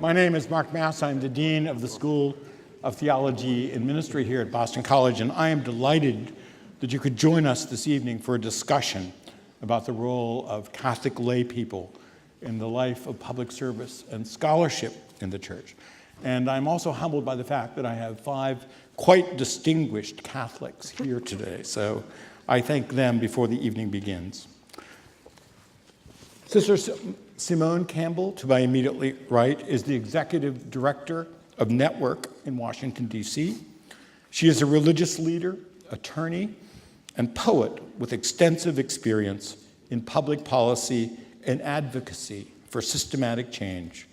My name is Mark Massa. I'm the Dean of the School of Theology and Ministry here at Boston College, and I am delighted that you could join us this evening for a discussion about the role of Catholic lay people in the life of public service and scholarship in the church. And I'm also humbled by the fact that I have 5 quite distinguished Catholics here today, so I thank them before the evening begins. Sister Simone Campbell, to my immediately right, is the Executive Director of Network in Washington, D.C. She is a religious leader, attorney, and poet with extensive experience in public policy and advocacy for systematic change.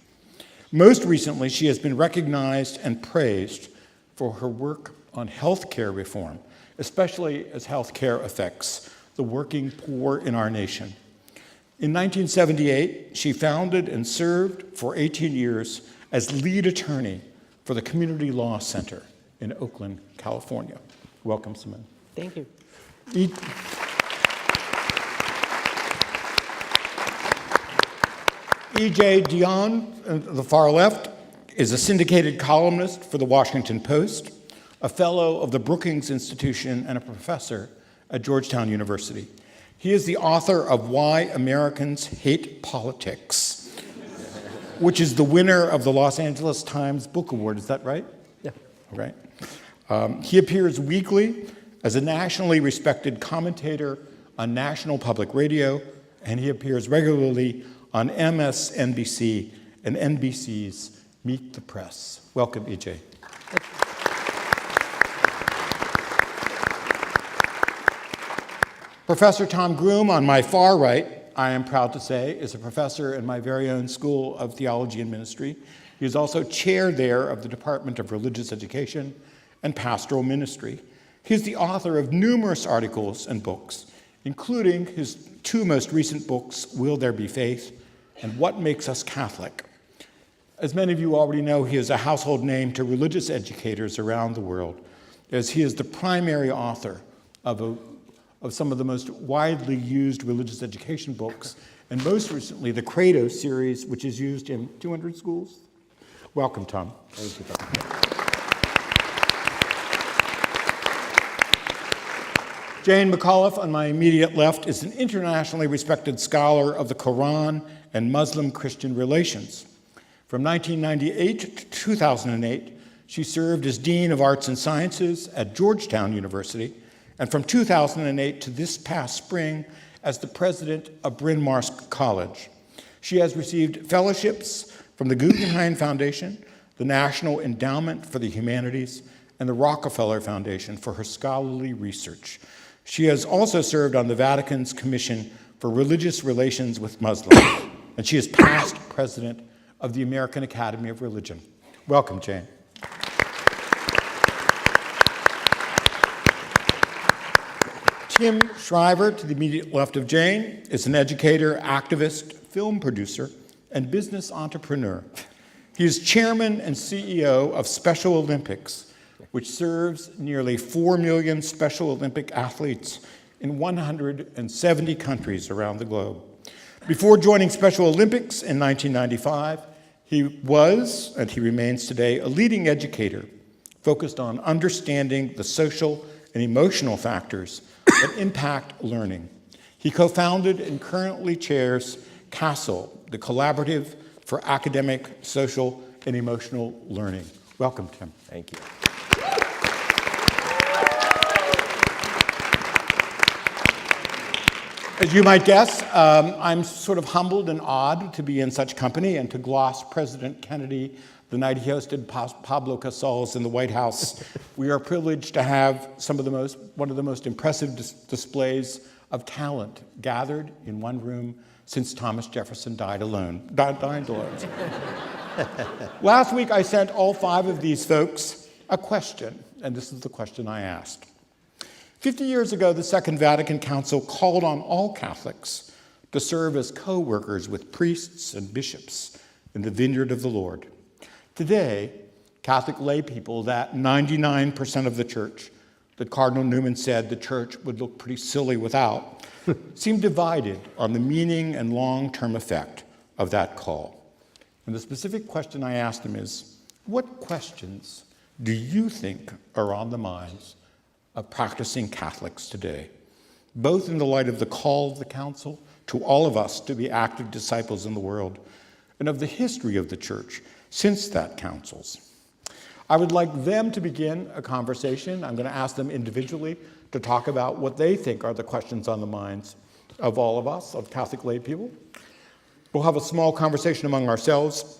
Most recently, she has been recognized and praised for her work on healthcare reform, especially as healthcare affects the working poor in our nation. In 1978, she founded and served for 18 years as lead attorney for the Community Law Center in Oakland, California. Welcome, Simone. Thank you. E.J. Dionne, on the far left, is a syndicated columnist for the Washington Post, a fellow of the Brookings Institution, and a professor at Georgetown University. He is the author of Why Americans Hate Politics, which is the winner of the Los Angeles Times Book Award. Is that right? Yeah. Right. He appears weekly as a nationally respected commentator on National Public Radio, and he appears regularly on MSNBC and NBC's Meet the Press. Welcome, E.J. Professor Tom Groome, on my far right, I am proud to say, is a professor in my very own School of Theology and Ministry. He is also chair there of the Department of Religious Education and Pastoral Ministry. He is the author of numerous articles and books, including his 2 most recent books, Will There Be Faith and What Makes Us Catholic? As many of you already know, he is a household name to religious educators around the world, as he is the primary author of some of the most widely used religious education books, and most recently, the Credo series, which is used in 200 schools. Welcome, Tom. Thank you, Tom. Jane McAuliffe, on my immediate left, is an internationally respected scholar of the Quran and Muslim-Christian relations. From 1998 to 2008, she served as Dean of Arts and Sciences at Georgetown University, and from 2008 to this past spring as the president of Bryn Mawr College. She has received fellowships from the Guggenheim Foundation, the National Endowment for the Humanities, and the Rockefeller Foundation for her scholarly research. She has also served on the Vatican's Commission for Religious Relations with Muslims, and she is past president of the American Academy of Religion. Welcome, Jane. Tim Shriver, to the immediate left of Jane, is an educator, activist, film producer, and business entrepreneur. He is chairman and CEO of Special Olympics, which serves nearly 4 million Special Olympic athletes in 170 countries around the globe. Before joining Special Olympics in 1995, he was, and he remains today, a leading educator focused on understanding the social and emotional factors that impact learning. He co-founded and currently chairs CASEL, the Collaborative for Academic, Social, and Emotional Learning. Welcome, Tim. Thank you. As you might guess, I'm sort of humbled and awed to be in such company and to gloss President Kennedy the night he hosted Pablo Casals in the White House. We are privileged to have one of the most impressive displays of talent gathered in one room since Thomas Jefferson dined alone. Last week, I sent all 5 of these folks a question, and this is the question I asked. 50 years ago, the Second Vatican Council called on all Catholics to serve as co-workers with priests and bishops in the Vineyard of the Lord. Today, Catholic lay people, that 99% of the church that Cardinal Newman said the church would look pretty silly without, seem divided on the meaning and long-term effect of that call. And the specific question I asked him is, what questions do you think are on the minds of practicing Catholics today, both in the light of the call of the Council to all of us to be active disciples in the world, and of the history of the Church since that Council's? I would like them to begin a conversation. I'm going to ask them individually to talk about what they think are the questions on the minds of all of us, of Catholic lay people. We'll have a small conversation among ourselves,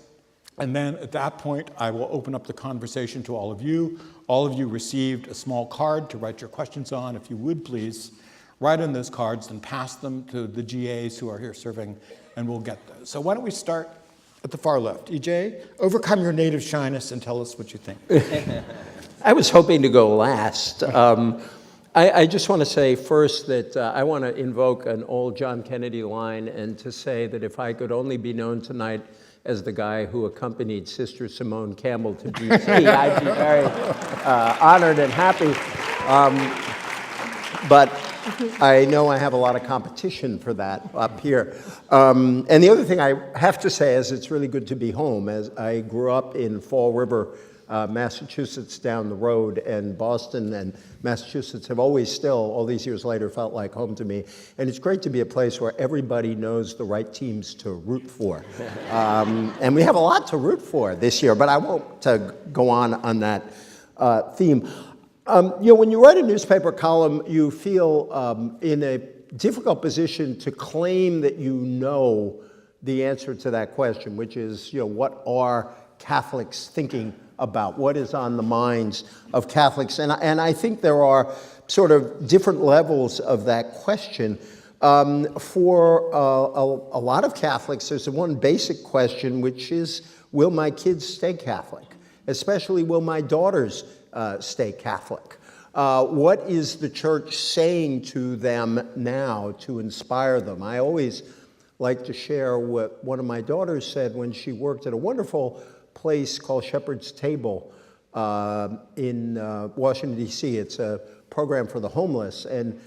and then at that point, I will open up the conversation to all of you. All of you received a small card to write your questions on. If you would please write on those cards and pass them to the GAs who are here serving, and we'll get those. So why don't we start at the far left. EJ, overcome your native shyness and tell us what you think. I was hoping to go last. I just want to say first that I want to invoke an old John Kennedy line and to say that if I could only be known tonight as the guy who accompanied Sister Simone Campbell to D.C., I'd be very honored and happy. But I know I have a lot of competition for that up here. And the other thing I have to say is it's really good to be home. As I grew up in Fall River, Massachusetts down the road, and Boston and Massachusetts have always still, all these years later, felt like home to me. And it's great to be a place where everybody knows the right teams to root for. And we have a lot to root for this year, but I won't go on that theme. When you write a newspaper column, you feel in a difficult position to claim that you know the answer to that question, which is, what are Catholics thinking about? What is on the minds of Catholics? And I think there are sort of different levels of that question. For a lot of Catholics, there's one basic question, which is, will my kids stay Catholic? Especially, will my daughters stay Catholic? What is the Church saying to them now to inspire them? I always like to share what one of my daughters said when she worked at a wonderful place called Shepherd's Table in Washington, D.C. It's a program for the homeless. And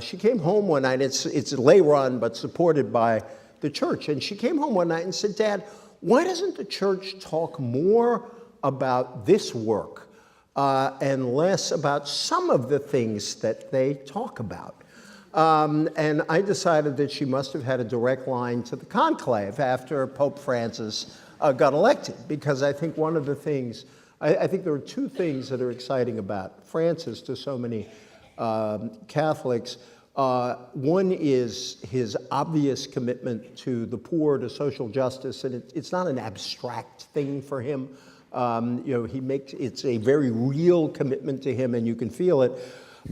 she came home one night. It's lay run, but supported by the Church. And she came home one night and said, "Dad, why doesn't the Church talk more about this work and less about some of the things that they talk about?" And I decided that she must have had a direct line to the conclave after Pope Francis got elected, because I think one of the things, I think there are two things that are exciting about Francis to so many Catholics. One is his obvious commitment to the poor, to social justice, and it's not an abstract thing for him. It's a very real commitment to him, and you can feel it.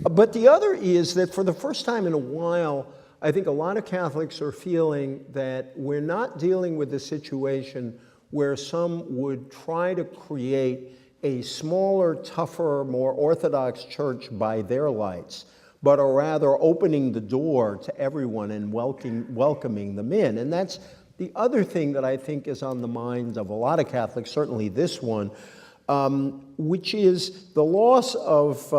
But the other is that for the first time in a while, I think a lot of Catholics are feeling that we're not dealing with a situation where some would try to create a smaller, tougher, more orthodox church by their lights, but are rather opening the door to everyone and welcoming them in. And that's the other thing that I think is on the minds of a lot of Catholics, certainly this one, which is the loss of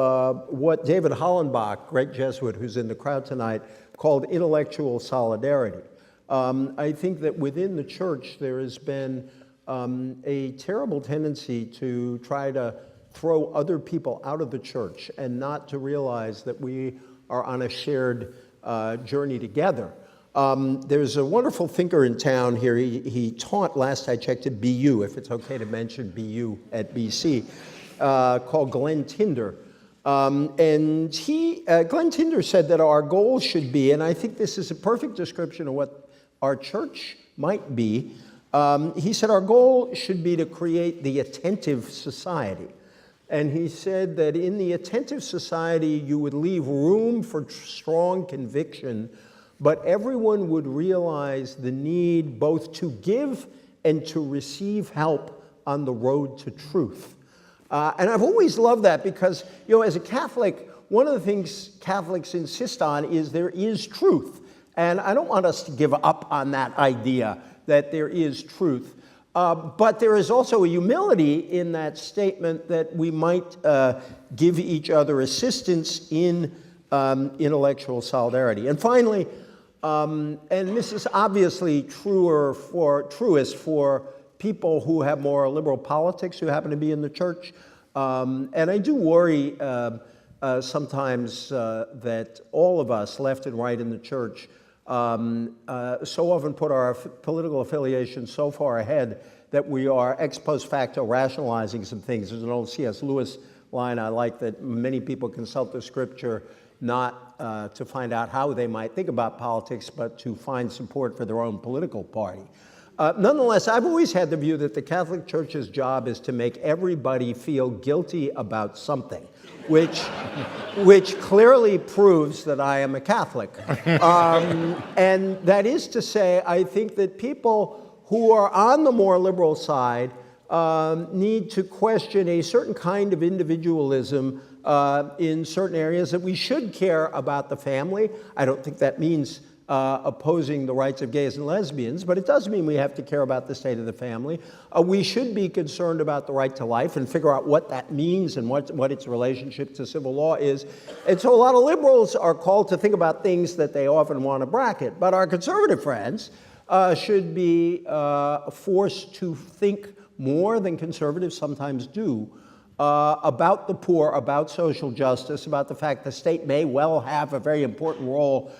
what David Hollenbach, great Jesuit who's in the crowd tonight, called intellectual solidarity. I think that within the Church there has been a terrible tendency to try to throw other people out of the Church and not to realize that we are on a shared journey together. There's a wonderful thinker in town here. He taught, last I checked, at BU, if it's okay to mention BU at BC, called Glenn Tinder. And Glenn Tinder said that our goal should be, and I think this is a perfect description of what our church might be. He said our goal should be to create the attentive society. And he said that in the attentive society, you would leave room for strong conviction, but everyone would realize the need both to give and to receive help on the road to truth. And I've always loved that because, as a Catholic, one of the things Catholics insist on is there is truth. And I don't want us to give up on that idea that there is truth. But there is also a humility in that statement that we might give each other assistance in intellectual solidarity. And finally, and this is obviously truest for people who have more liberal politics who happen to be in the church. And I do worry sometimes that all of us, left and right in the church, so often put our political affiliation so far ahead that we are ex post facto rationalizing some things. There's an old C.S. Lewis line I like, that many people consult the scripture not to find out how they might think about politics, but to find support for their own political party. Nonetheless, I've always had the view that the Catholic Church's job is to make everybody feel guilty about something, which clearly proves that I am a Catholic. And that is to say, I think that people who are on the more liberal side need to question a certain kind of individualism in certain areas, that we should care about the family. I don't think that means opposing the rights of gays and lesbians, but it does mean we have to care about the state of the family. We should be concerned about the right to life and figure out what that means and what its relationship to civil law is. And so a lot of liberals are called to think about things that they often want to bracket, but our conservative friends should be forced to think more than conservatives sometimes do about the poor, about social justice, about the fact the state may well have a very important role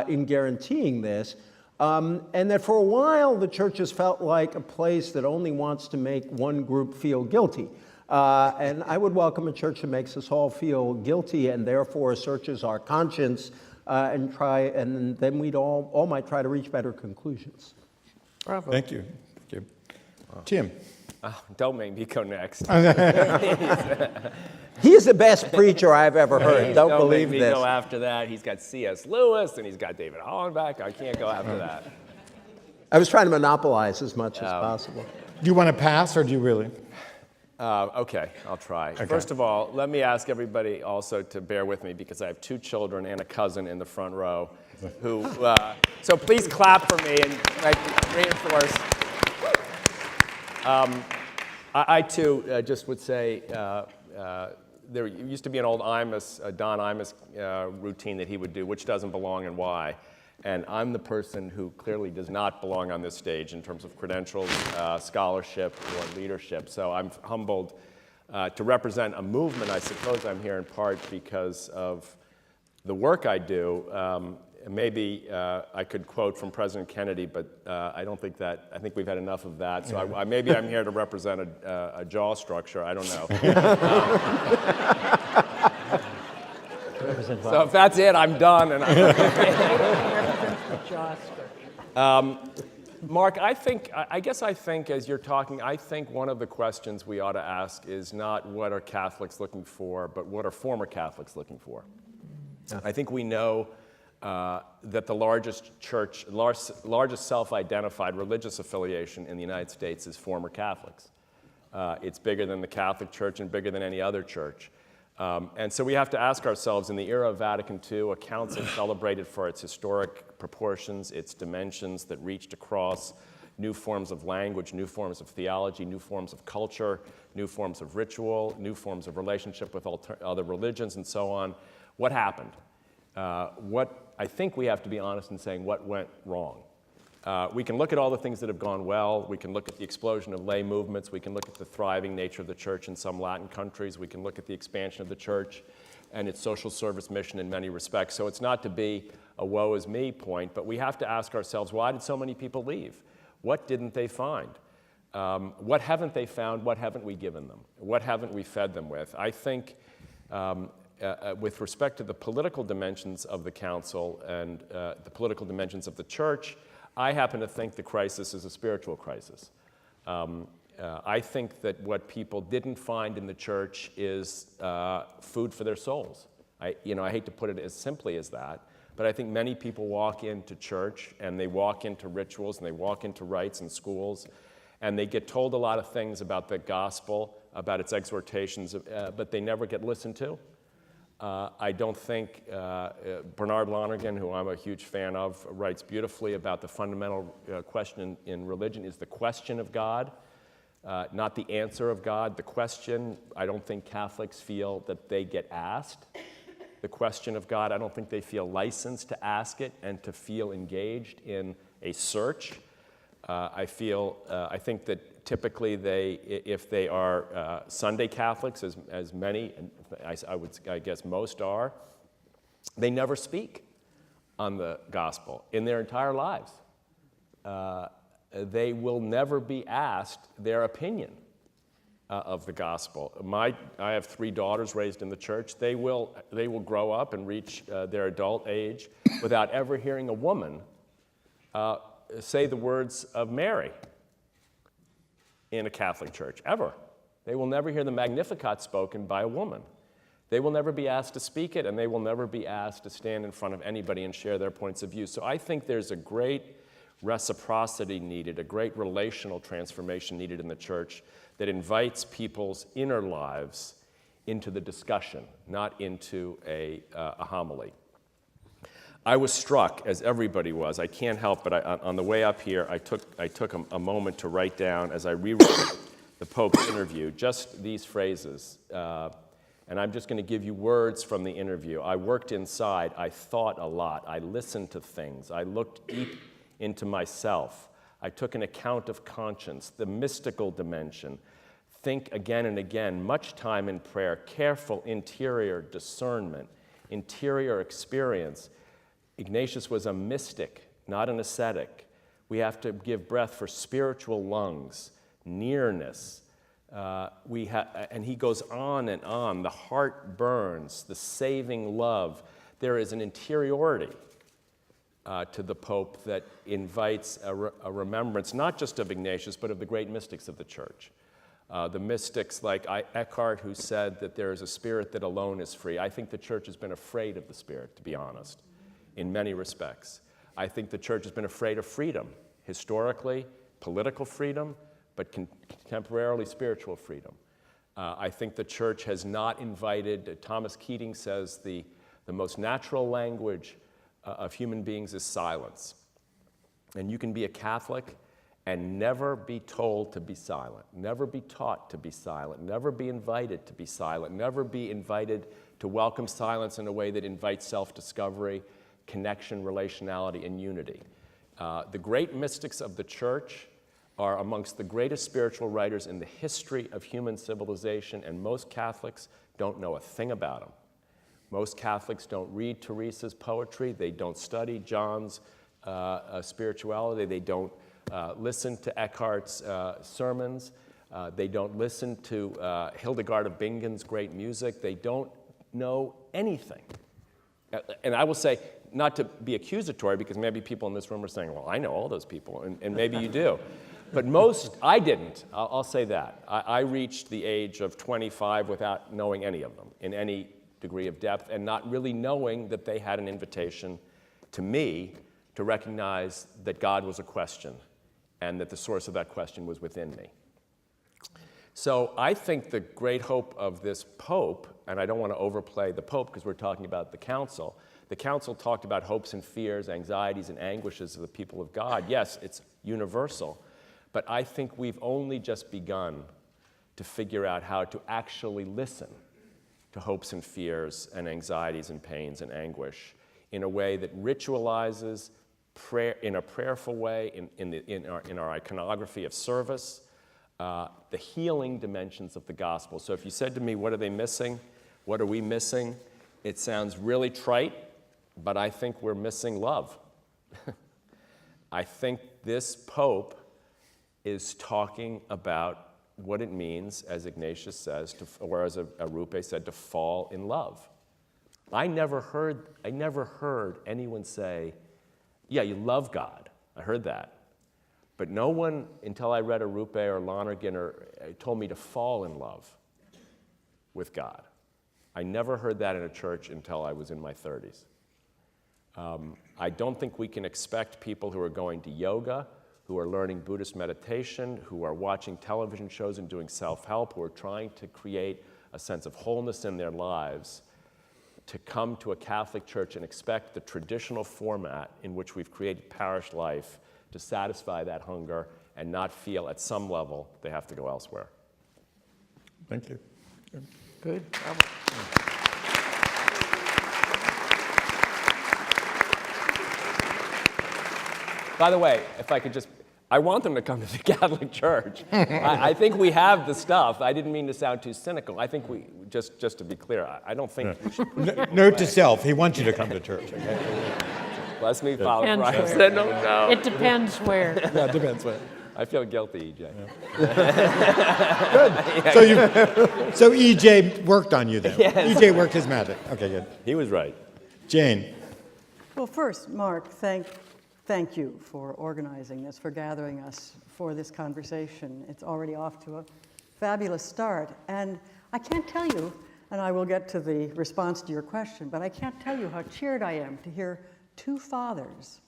in guaranteeing this, and that for a while the church has felt like a place that only wants to make one group feel guilty. And I would welcome a church that makes us all feel guilty and therefore searches our conscience and then we'd all might try to reach better conclusions. Bravo. Thank you. Thank you. Tim. Don't make me go next. He's the best preacher I've ever heard. Don't believe make me this. Go after that. He's got C.S. Lewis and he's got David Hollenbach. I can't go after that. I was trying to monopolize as much as possible. Do you want to pass, or do you really? Okay, I'll try. Okay. First of all, let me ask everybody also to bear with me, because I have 2 children and a cousin in the front row who, so please clap for me and reinforce. I too just would say, there used to be an old Don Imus routine that he would do, which doesn't belong and why. And I'm the person who clearly does not belong on this stage in terms of credentials, scholarship, or leadership. So I'm humbled to represent a movement. I suppose I'm here in part because of the work I do. Maybe I could quote from President Kennedy, but I don't think that, I think we've had enough of that. So maybe I'm here to represent a jaw structure. I don't know. So if that's it, I'm done. And Mark, I guess I think as you're talking, I think one of the questions we ought to ask is not what are Catholics looking for, but what are former Catholics looking for? Yeah. I think we know that the largest self-identified religious affiliation in the United States is former Catholics. It's bigger than the Catholic Church and bigger than any other church. And so we have to ask ourselves, in the era of Vatican II, a council celebrated for its historic proportions, its dimensions that reached across new forms of language, new forms of theology, new forms of culture, new forms of ritual, new forms of relationship with other religions, and so on. What happened? I think we have to be honest in saying what went wrong. We can look at all the things that have gone well. We can look at the explosion of lay movements. We can look at the thriving nature of the church in some Latin countries. We can look at the expansion of the church and its social service mission in many respects. So it's not to be a woe is me point, but we have to ask ourselves, why did so many people leave? What didn't they find? What haven't they found? What haven't we given them? What haven't we fed them with? I think with respect to the political dimensions of the council and the political dimensions of the church, I happen to think the crisis is a spiritual crisis. I think that what people didn't find in the church is food for their souls. I hate to put it as simply as that, but I think many people walk into church and they walk into rituals and they walk into rites and schools, and they get told a lot of things about the gospel, about its exhortations, but they never get listened to. I don't think Bernard Lonergan, who I'm a huge fan of, writes beautifully about the fundamental question in religion is the question of God, not the answer of God. The question, I don't think Catholics feel that they get asked. The question of God, I don't think they feel licensed to ask it and to feel engaged in a search. I think that typically if they are Sunday Catholics, as many, I guess most are, they never speak on the gospel in their entire lives. They will never be asked their opinion of the gospel. I have 3 daughters raised in the church. They will grow up and reach their adult age without ever hearing a woman say the words of Mary in a Catholic church, ever. They will never hear the Magnificat spoken by a woman. They will never be asked to speak it, and they will never be asked to stand in front of anybody and share their points of view. So I think there's a great reciprocity needed, a great relational transformation needed in the church that invites people's inner lives into the discussion, not into a homily. I was struck, as everybody was. I can't help but on the way up here, I took a moment to write down, as I rewrote the Pope's interview, just these phrases. And I'm just going to give you words from the interview. I worked inside. I thought a lot. I listened to things. I looked deep into myself. I took an account of conscience, the mystical dimension. Think again and again, much time in prayer, careful interior discernment, interior experience. Ignatius was a mystic, not an ascetic. We have to give breath for spiritual lungs, nearness. And he goes on and on. The heart burns, the saving love. There is an interiority to the Pope that invites a remembrance, not just of Ignatius, but of the great mystics of the church. The mystics like Eckhart, who said that there is a spirit that alone is free. I think the church has been afraid of the spirit, to be honest, in many respects. I think the church has been afraid of freedom, historically, political freedom, but contemporarily spiritual freedom. I think the church has not invited, Thomas Keating says, the most natural language of human beings is silence. And you can be a Catholic and never be told to be silent, never be taught to be silent, never be invited to be silent, never be invited to welcome silence in a way that invites self-discovery, connection, relationality, and unity. The great mystics of the church are amongst the greatest spiritual writers in the history of human civilization, and most Catholics don't know a thing about them. Most Catholics don't read Teresa's poetry. They don't study John's spirituality. They don't listen to Eckhart's sermons. They don't listen to Hildegard of Bingen's great music. They don't know anything. And I will say, not to be accusatory, because maybe people in this room are saying, well, I know all those people, and maybe you do. But most, I didn't. I'll say that. I reached the age of 25 without knowing any of them in any degree of depth, and not really knowing that they had an invitation to me to recognize that God was a question and that the source of that question was within me. So I think the great hope of this Pope, and I don't want to overplay the Pope because we're talking about the Council talked about hopes and fears, anxieties and anguishes of the people of God. Yes, it's universal, but I think we've only just begun to figure out how to actually listen to hopes and fears and anxieties and pains and anguish in a way that ritualizes prayer in a prayerful way, in our iconography of service, the healing dimensions of the gospel. So if you said to me, what are they missing? What are we missing? It sounds really trite, but I think we're missing love. I think this Pope is talking about what it means, as Ignatius says, or as Arupe said, to fall in love. I never heard anyone say, yeah, you love God. I heard that. But no one, until I read Arupe or Lonergan, told me to fall in love with God. I never heard that in a church until I was in my 30s. I don't think we can expect people who are going to yoga, who are learning Buddhist meditation, who are watching television shows and doing self-help, who are trying to create a sense of wholeness in their lives, to come to a Catholic church and expect the traditional format in which we've created parish life to satisfy that hunger and not feel at some level they have to go elsewhere. Thank you. Good. By the way, if I could just, I want them to come to the Catholic Church. I think we have the stuff. I didn't mean to sound too cynical. I think we, just to be clear, I don't think we should. Note to self, he wants you to come to church. Okay? Bless me, Father Depends Christ. where. No. It depends where. Yeah, it depends what. I feel guilty, EJ. Good. So EJ worked on you then. Yes. EJ worked his magic. Okay, good. He was right. Jane. Well, first, Mark, thank you for organizing this, for gathering us for this conversation. It's already off to a fabulous start. And I can't tell you, and I will get to the response to your question, but I can't tell you how cheered I am to hear two fathers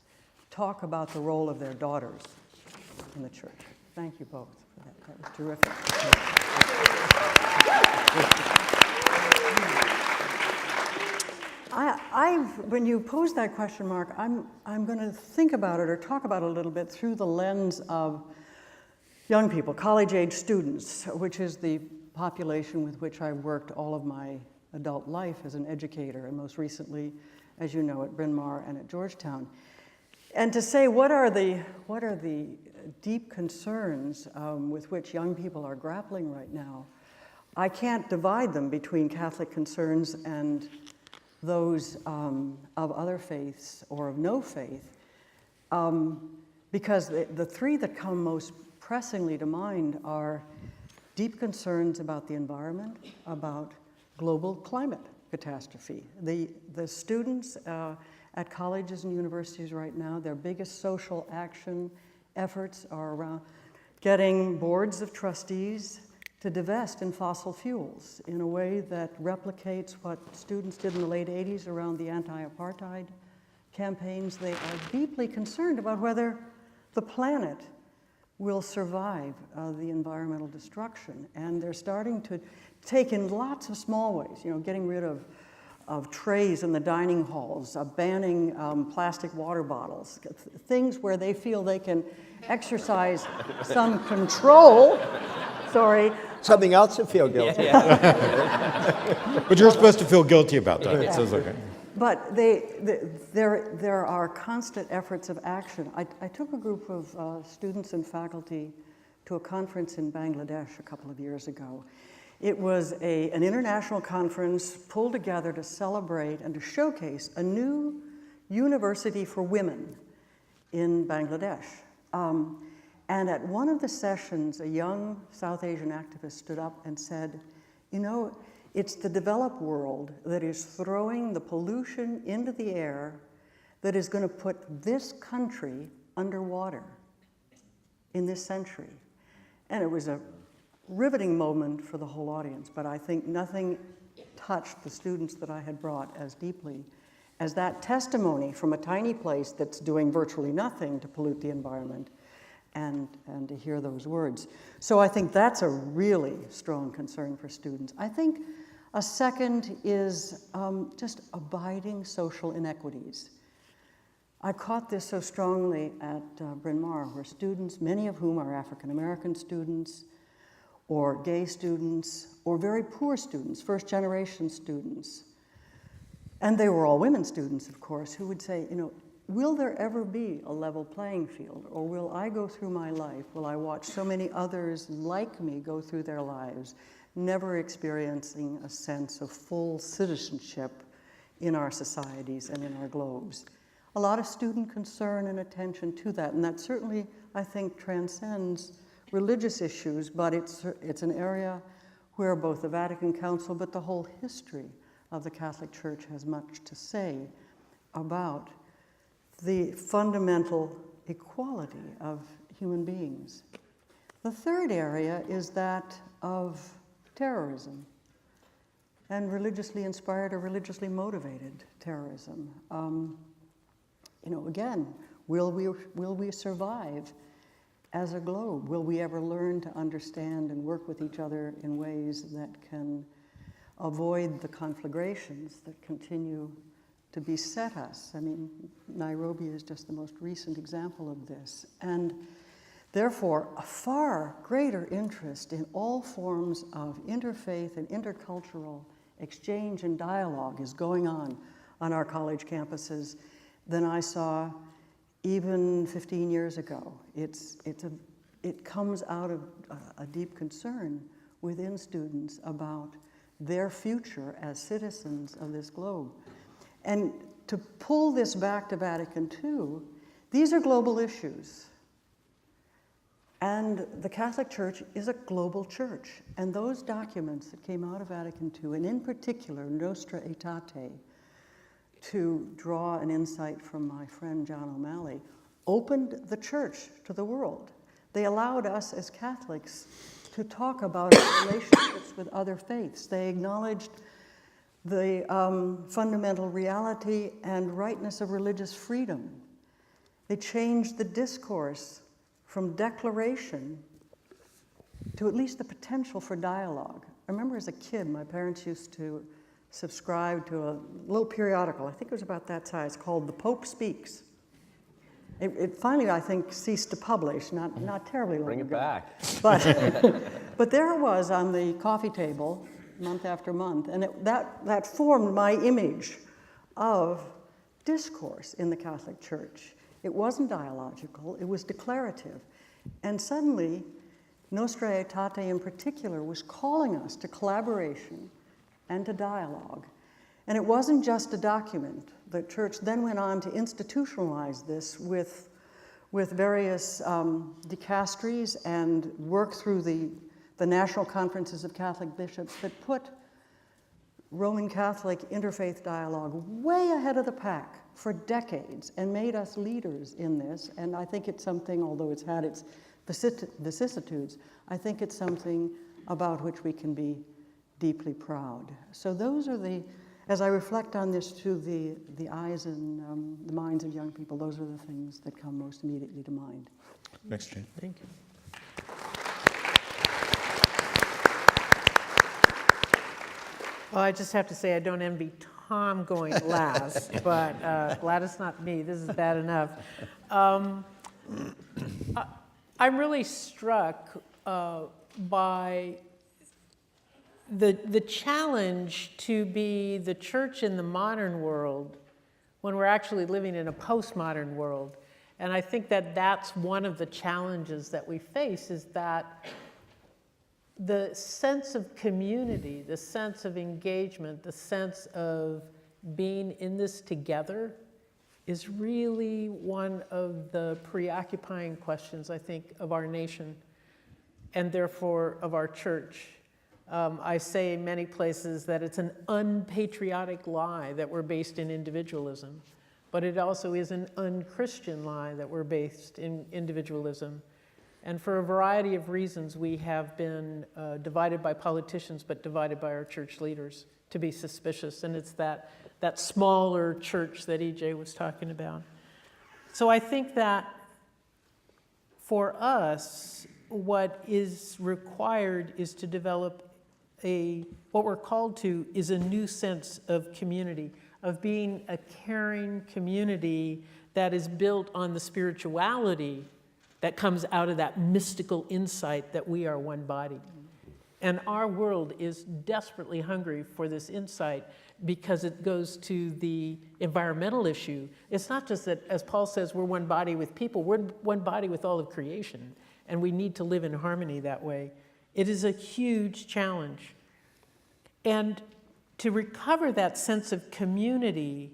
talk about the role of their daughters in the church. Thank you both for that. That was terrific. When you pose that question, Mark, I'm going to think about it or talk about it a little bit through the lens of young people, college-age students, which is the population with which I worked all of my adult life as an educator, and most recently, as you know, at Bryn Mawr and at Georgetown. And to say what are the deep concerns with which young people are grappling right now, I can't divide them between Catholic concerns and those of other faiths or of no faith, because the three that come most pressingly to mind are deep concerns about the environment, about global climate catastrophe. The students at colleges and universities right now, their biggest social action efforts are around getting boards of trustees to divest in fossil fuels in a way that replicates what students did in the late 80s around the anti-apartheid campaigns. They are deeply concerned about whether the planet will survive the environmental destruction. And they're starting to take in lots of small ways, getting rid of trays in the dining halls, banning plastic water bottles, things where they feel they can exercise some control. Sorry. Something else to feel guilty. But you're supposed to feel guilty about that, so it's okay. But there are constant efforts of action. I took a group of students and faculty to a conference in Bangladesh a couple of years ago. It was an international conference pulled together to celebrate and to showcase a new university for women in Bangladesh. And at one of the sessions, a young South Asian activist stood up and said, it's the developed world that is throwing the pollution into the air that is going to put this country underwater in this century. And it was a riveting moment for the whole audience, but I think nothing touched the students that I had brought as deeply as that testimony from a tiny place that's doing virtually nothing to pollute the environment, and to hear those words. So I think that's a really strong concern for students. I think a second is just abiding social inequities. I caught this so strongly at Bryn Mawr, where students, many of whom are African American students, or gay students, or very poor students, first-generation students, and they were all women students, of course, who would say, will there ever be a level playing field? Or will I go through my life, will I watch so many others like me go through their lives, never experiencing a sense of full citizenship in our societies and in our globes? A lot of student concern and attention to that, and that certainly, I think, transcends religious issues, but it's an area where both the Vatican Council, but the whole history of the Catholic Church has much to say about the fundamental equality of human beings. The third area is that of terrorism, and religiously inspired or religiously motivated terrorism. Again, will we survive as a globe? Will we ever learn to understand and work with each other in ways that can avoid the conflagrations that continue to beset us? I mean, Nairobi is just the most recent example of this. And therefore, a far greater interest in all forms of interfaith and intercultural exchange and dialogue is going on our college campuses than I saw even 15 years ago. It comes out of a deep concern within students about their future as citizens of this globe. And to pull this back to Vatican II, these are global issues. And the Catholic Church is a global church. And those documents that came out of Vatican II, and in particular, Nostra Aetate, to draw an insight from my friend John O'Malley, opened the church to the world. They allowed us as Catholics to talk about our relationships with other faiths. They acknowledged the fundamental reality and rightness of religious freedom. They changed the discourse from declaration to at least the potential for dialogue. I remember as a kid, my parents used to subscribe to a little periodical, I think it was about that size, called The Pope Speaks. It finally, I think, ceased to publish, not terribly long ago. Bring it back. But there it was on the coffee table, month after month, and that formed my image of discourse in the Catholic Church. It wasn't dialogical, it was declarative. And suddenly, Nostra Aetate in particular was calling us to collaboration and to dialogue. And it wasn't just a document. The church then went on to institutionalize this with various dicasteries and work through the national conferences of Catholic bishops that put Roman Catholic interfaith dialogue way ahead of the pack for decades and made us leaders in this. And I think it's something, although it's had its vicissitudes, I think it's something about which we can be deeply proud. So those are as I reflect on this through the eyes and the minds of young people, those are the things that come most immediately to mind. Next, Jane. Thank you. Well, I just have to say I don't envy Tom going last, but glad it's not me. This is bad enough. I'm really struck by the challenge to be the church in the modern world when we're actually living in a postmodern world. And I think that that's one of the challenges that we face, is that the sense of community, the sense of engagement, the sense of being in this together is really one of the preoccupying questions, I think, of our nation and therefore of our church. I say in many places that it's an unpatriotic lie that we're based in individualism, but it also is an unchristian lie that we're based in individualism. And for a variety of reasons, we have been divided by politicians, but divided by our church leaders to be suspicious. And it's that smaller church that EJ was talking about. So I think that for us, what is required is to develop what we're called to is a new sense of community, of being a caring community that is built on the spirituality that comes out of that mystical insight that we are one body. And our world is desperately hungry for this insight because it goes to the environmental issue. It's not just that, as Paul says, we're one body with people, we're one body with all of creation, and we need to live in harmony that way. It is a huge challenge. And to recover that sense of community,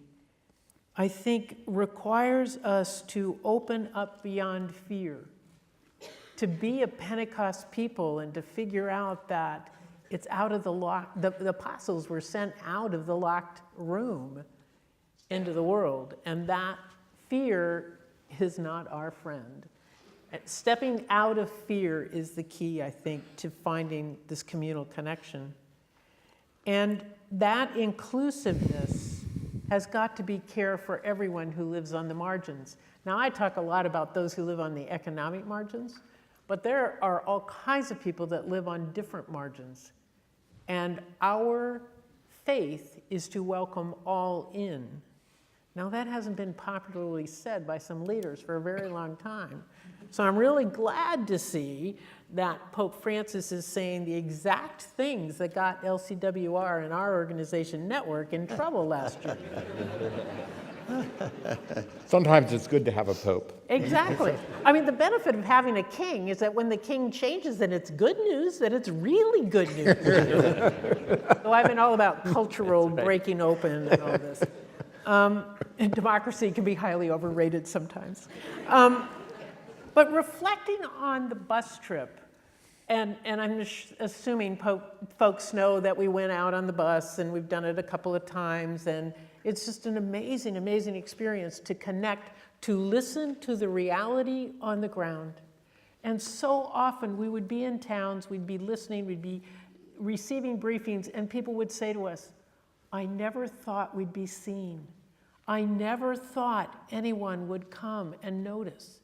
I think, requires us to open up beyond fear, to be a Pentecost people and to figure out that it's out of the apostles were sent out of the locked room into the world, and that fear is not our friend. Stepping out of fear is the key, I think, to finding this communal connection. And that inclusiveness has got to be care for everyone who lives on the margins. Now, I talk a lot about those who live on the economic margins, but there are all kinds of people that live on different margins. And our faith is to welcome all in. Now, that hasn't been popularly said by some leaders for a very long time. So I'm really glad to see that Pope Francis is saying the exact things that got LCWR and our organization Network in trouble last year. Sometimes it's good to have a pope. Exactly. I mean, the benefit of having a king is that when the king changes, then it's good news, then it's really good news. So I've been all about cultural breaking open and all this. And democracy can be highly overrated sometimes. But reflecting on the bus trip, and I'm assuming folks know that we went out on the bus and we've done it a couple of times, and it's just an amazing, amazing experience to connect, to listen to the reality on the ground. And so often we would be in towns, we'd be listening, we'd be receiving briefings, and people would say to us, I never thought we'd be seen. I never thought anyone would come and notice.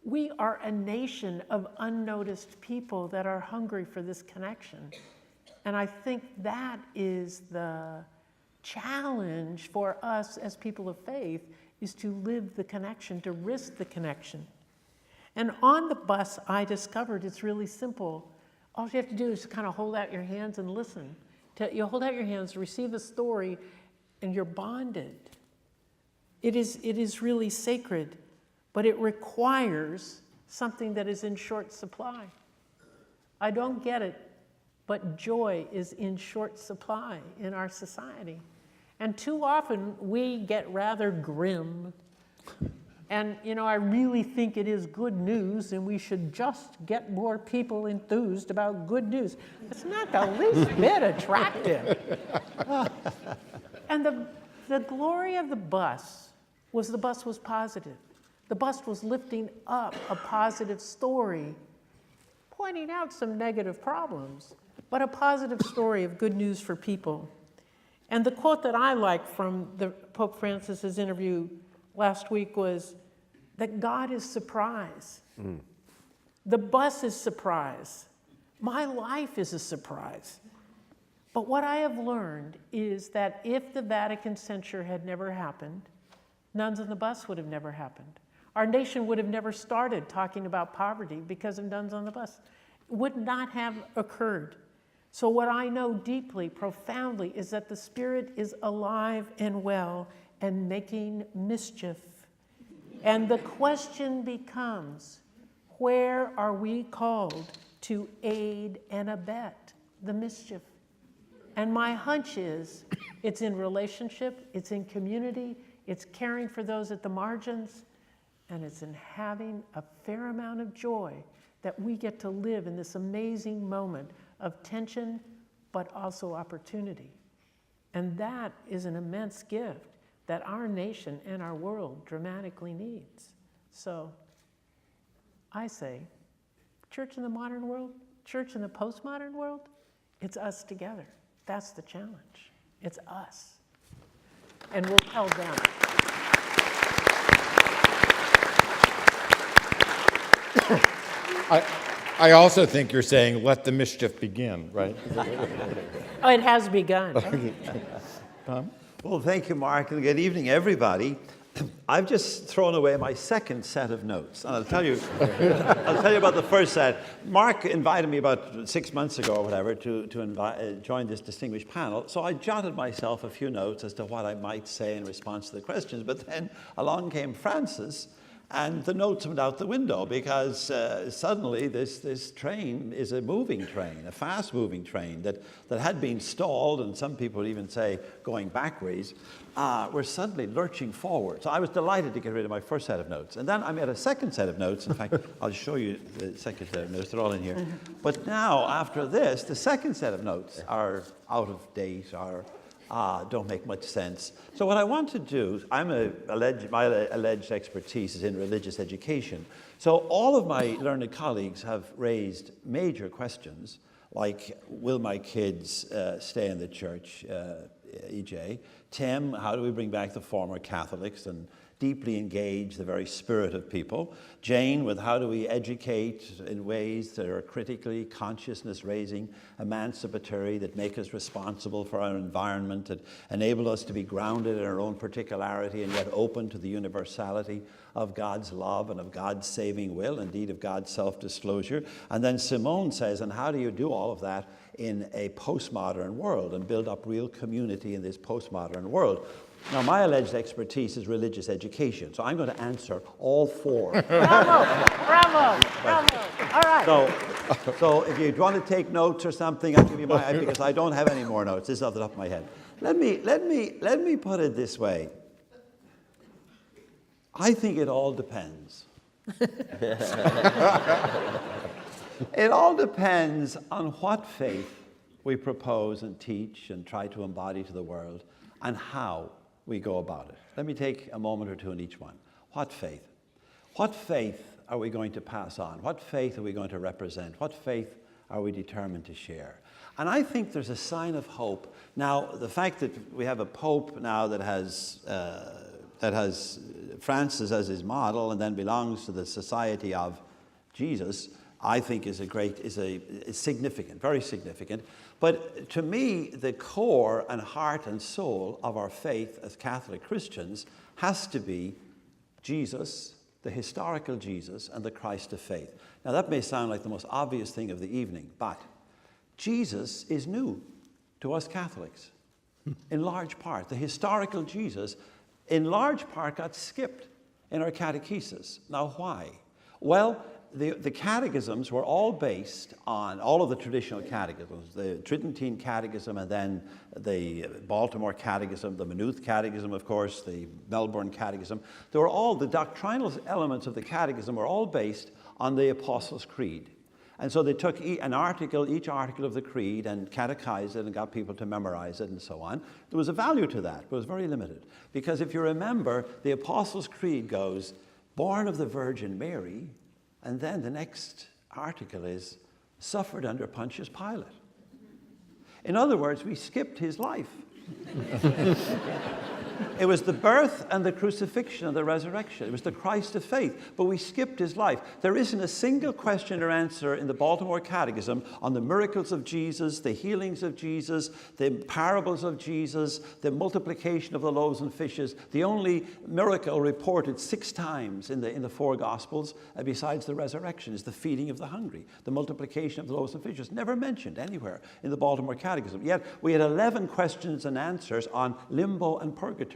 We are a nation of unnoticed people that are hungry for this connection. And I think that is the challenge for us as people of faith, is to live the connection, to risk the connection. And on the bus, I discovered it's really simple. All you have to do is kind of hold out your hands and listen. You hold out your hands, receive the story, and you're bonded. It is really sacred, but it requires something that is in short supply. I don't get it, but joy is in short supply in our society. And too often we get rather grim. And, you know, I really think it is good news and we should just get more people enthused about good news. It's not the least bit attractive. And the glory of the bus was positive. The bus was lifting up a positive story, pointing out some negative problems, but a positive story of good news for people. And the quote that I like from Pope Francis's interview last week was that God is surprise. The bus is surprise. My life is a surprise. But what I have learned is that if the Vatican censure had never happened, nuns on the bus would have never happened. Our nation would have never started talking about poverty because of nuns on the bus. It would not have occurred. So what I know deeply, profoundly, is that the Spirit is alive and well and making mischief. And the question becomes, where are we called to aid and abet the mischief? And my hunch is, it's in relationship, it's in community, it's caring for those at the margins, and it's in having a fair amount of joy that we get to live in this amazing moment of tension, but also opportunity. And that is an immense gift that our nation and our world dramatically needs. So I say, church in the modern world, church in the postmodern world, it's us together. That's the challenge. It's us. And we'll tell them. I also think you're saying, let the mischief begin, right? Oh, it has begun. Tom? Well, thank you, Mark, and good evening, everybody. I've just thrown away my second set of notes, and I'll tell you about the first set. Mark invited me about 6 months ago or whatever to join this distinguished panel, so I jotted myself a few notes as to what I might say in response to the questions, but then along came Francis, and the notes went out the window because suddenly this train is a moving train, a fast-moving train that had been stalled, and some people even say going backwards. We're suddenly lurching forward. So I was delighted to get rid of my first set of notes. And then I made a second set of notes. In fact, I'll show you the second set of notes. They're all in here. But now, after this, the second set of notes are out of date, don't make much sense. So what I want to do, my alleged expertise is in religious education. So all of my learned colleagues have raised major questions, like, will my kids stay in the church, EJ? Tim, how do we bring back the former Catholics and deeply engage the very spirit of people? Jane, with how do we educate in ways that are critically consciousness-raising, emancipatory, that make us responsible for our environment, that enable us to be grounded in our own particularity and yet open to the universality of God's love and of God's saving will, indeed of God's self-disclosure. And then Simone says, and how do you do all of that in a postmodern world and build up real community in this postmodern world? Now, my alleged expertise is religious education, so I'm going to answer all four. Bravo. All right. So if you want to take notes or something, I'll give you my, because I don't have any more notes. This is off the top of my head. Let me put it this way. I think it all depends. It all depends on what faith we propose and teach and try to embody to the world, and how we go about it. Let me take a moment or two in each one. What faith? What faith are we going to pass on? What faith are we going to represent? What faith are we determined to share? And I think there's a sign of hope. Now, the fact that we have a pope now that has Francis as his model and then belongs to the Society of Jesus, I think is significant, very significant. But to me, the core and heart and soul of our faith as Catholic Christians has to be Jesus, the historical Jesus, and the Christ of faith. Now, that may sound like the most obvious thing of the evening, but Jesus is new to us Catholics, in large part. The historical Jesus, in large part, got skipped in our catechesis. Now, why? Well, the catechisms were all based on all of the traditional catechisms, the Tridentine Catechism, and then the Baltimore Catechism, the Maynooth Catechism, of course, the Melbourne Catechism. They were all, the doctrinal elements of the catechism were all based on the Apostles' Creed. And so they took each article of the creed and catechized it and got people to memorize it and so on. There was a value to that, but it was very limited. Because if you remember, the Apostles' Creed goes, born of the Virgin Mary, and then the next article is, suffered under Pontius Pilate. In other words, we skipped his life. It was the birth and the crucifixion and the resurrection. It was the Christ of faith, but we skipped his life. There isn't a single question or answer in the Baltimore Catechism on the miracles of Jesus, the healings of Jesus, the parables of Jesus, the multiplication of the loaves and fishes. The only miracle reported 6 times in the 4 Gospels, besides the resurrection, is the feeding of the hungry. The multiplication of the loaves and fishes, never mentioned anywhere in the Baltimore Catechism. Yet we had 11 questions and answers on limbo and purgatory.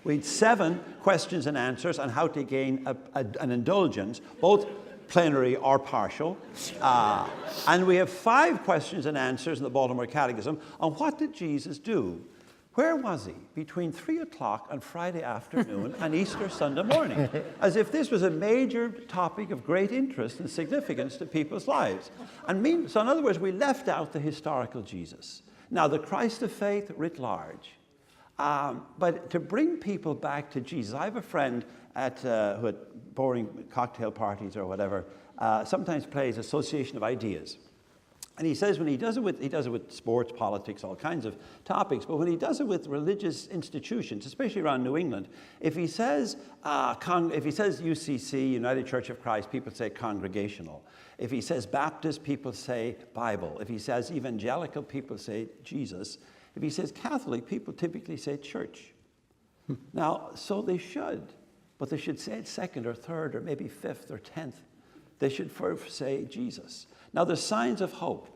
We had 7 questions and answers on how to gain an indulgence, both plenary or partial. And we have 5 questions and answers in the Baltimore Catechism on what did Jesus do? Where was he between 3 o'clock on Friday afternoon and Easter Sunday morning? As if this was a major topic of great interest and significance to people's lives. So in other words, we left out the historical Jesus. Now, the Christ of faith writ large. But to bring people back to Jesus, I have a friend who at boring cocktail parties or whatever, sometimes plays Association of Ideas. And he says when he does it with sports, politics, all kinds of topics, but when he does it with religious institutions, especially around New England, if he says UCC, United Church of Christ, people say congregational. If he says Baptist, people say Bible. If he says evangelical, people say Jesus. If he says Catholic, people typically say church. Now, so they should, but they should say it 2nd or 3rd or maybe 5th or 10th. They should first say Jesus. Now, there's signs of hope.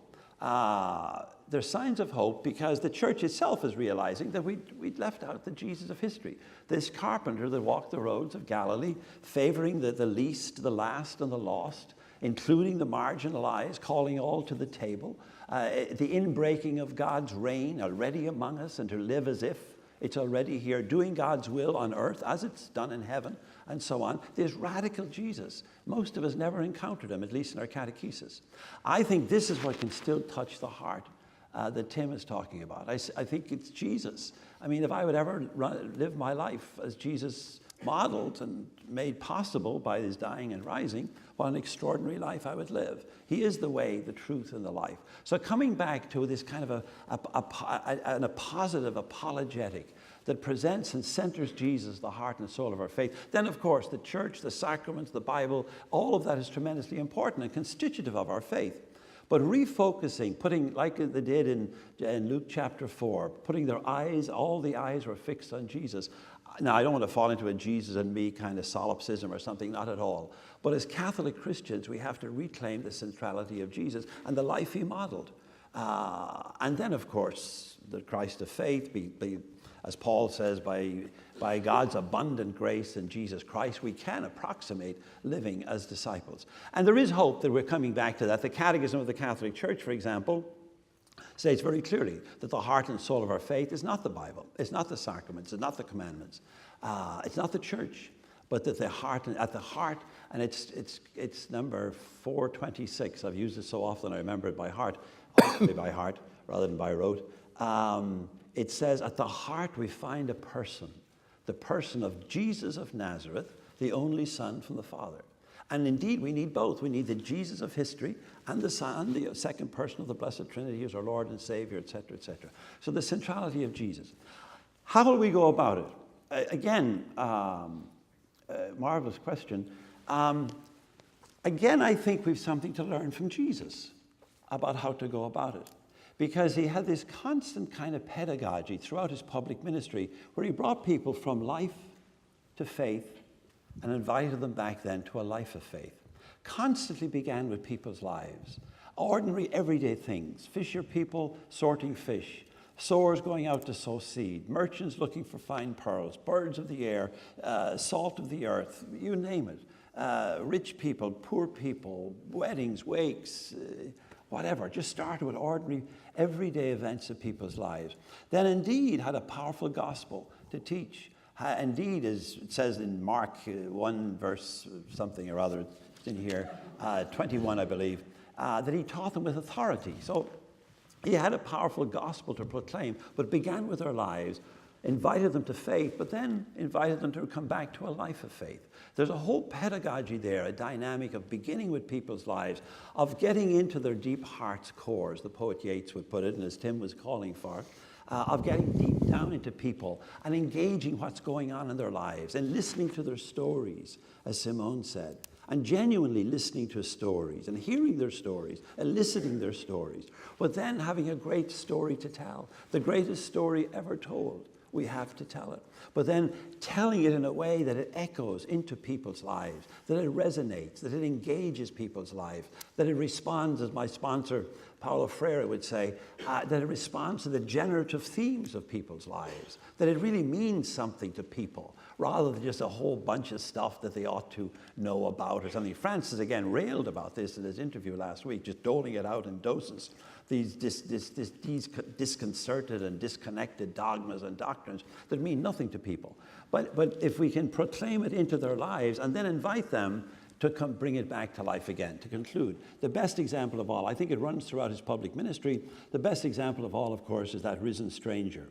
There's signs of hope because the church itself is realizing that we'd left out the Jesus of history. This carpenter that walked the roads of Galilee, favoring the least, the last, and the lost, including the marginalized, calling all to the table, the inbreaking of God's reign already among us and to live as if it's already here, doing God's will on earth as it's done in heaven, and so on. This radical Jesus. Most of us never encountered him, at least in our catechesis. I think this is what can still touch the heart that Tim is talking about. I think it's Jesus. I mean, if I would ever live my life as Jesus modeled and made possible by his dying and rising, what an extraordinary life I would live. He is the way, the truth, and the life. So coming back to this kind of a positive apologetic that presents and centers Jesus, the heart and soul of our faith, then of course the church, the sacraments, the Bible, all of that is tremendously important and constitutive of our faith. But refocusing, putting, like they did in Luke chapter 4, putting their eyes, all the eyes were fixed on Jesus. Now, I don't want to fall into a Jesus and me kind of solipsism or something, not at all. But as Catholic Christians, we have to reclaim the centrality of Jesus and the life he modeled. And then, of course, the Christ of faith, be as Paul says, by God's abundant grace in Jesus Christ, we can approximate living as disciples. And there is hope that we're coming back to that. The Catechism of the Catholic Church, for example, states very clearly that the heart and soul of our faith is not the Bible, it's not the sacraments, it's not the commandments, it's not the church, but that at the heart, and it's number 426. I've used it so often I remember it by heart, obviously by heart rather than by rote. It says, at the heart we find a person, the person of Jesus of Nazareth, the only Son from the Father. And indeed, we need both. We need the Jesus of history and the Son, the second person of the Blessed Trinity, as our Lord and Savior, etc., etc. So the centrality of Jesus. How will we go about it? Again, marvelous question. Again, I think we've something to learn from Jesus about how to go about it. Because he had this constant kind of pedagogy throughout his public ministry where he brought people from life to faith and invited them back then to a life of faith. Constantly began with people's lives. Ordinary, everyday things. Fisher people sorting fish. Sowers going out to sow seed. Merchants looking for fine pearls. Birds of the air. Salt of the earth. You name it. Rich people, poor people. Weddings, wakes. Whatever. Just started with ordinary, everyday events of people's lives. Then indeed had a powerful gospel to teach. Indeed, as it says in Mark 1 verse something or other, it's in here, 21 I believe, that he taught them with authority. So he had a powerful gospel to proclaim, but began with their lives, invited them to faith, but then invited them to come back to a life of faith. There's a whole pedagogy there, a dynamic of beginning with people's lives, of getting into their deep heart's core, as the poet Yeats would put it, and as Tim was calling for, of getting deep down into people and engaging what's going on in their lives and listening to their stories, as Simone said, and genuinely listening to stories and hearing their stories, eliciting their stories, but then having a great story to tell, the greatest story ever told. We have to tell it. But then telling it in a way that it echoes into people's lives, that it resonates, that it engages people's lives, that it responds, as my sponsor, Paulo Freire, would say, that it responds to the generative themes of people's lives, that it really means something to people, rather than just a whole bunch of stuff that they ought to know about or something. Francis, again, railed about this in his interview last week, just doling it out in doses. These disconcerted and disconnected dogmas and doctrines that mean nothing to people. But if we can proclaim it into their lives and then invite them to come bring it back to life again. To conclude, the best example of all, I think it runs throughout his public ministry, the best example of all, of course, is that risen stranger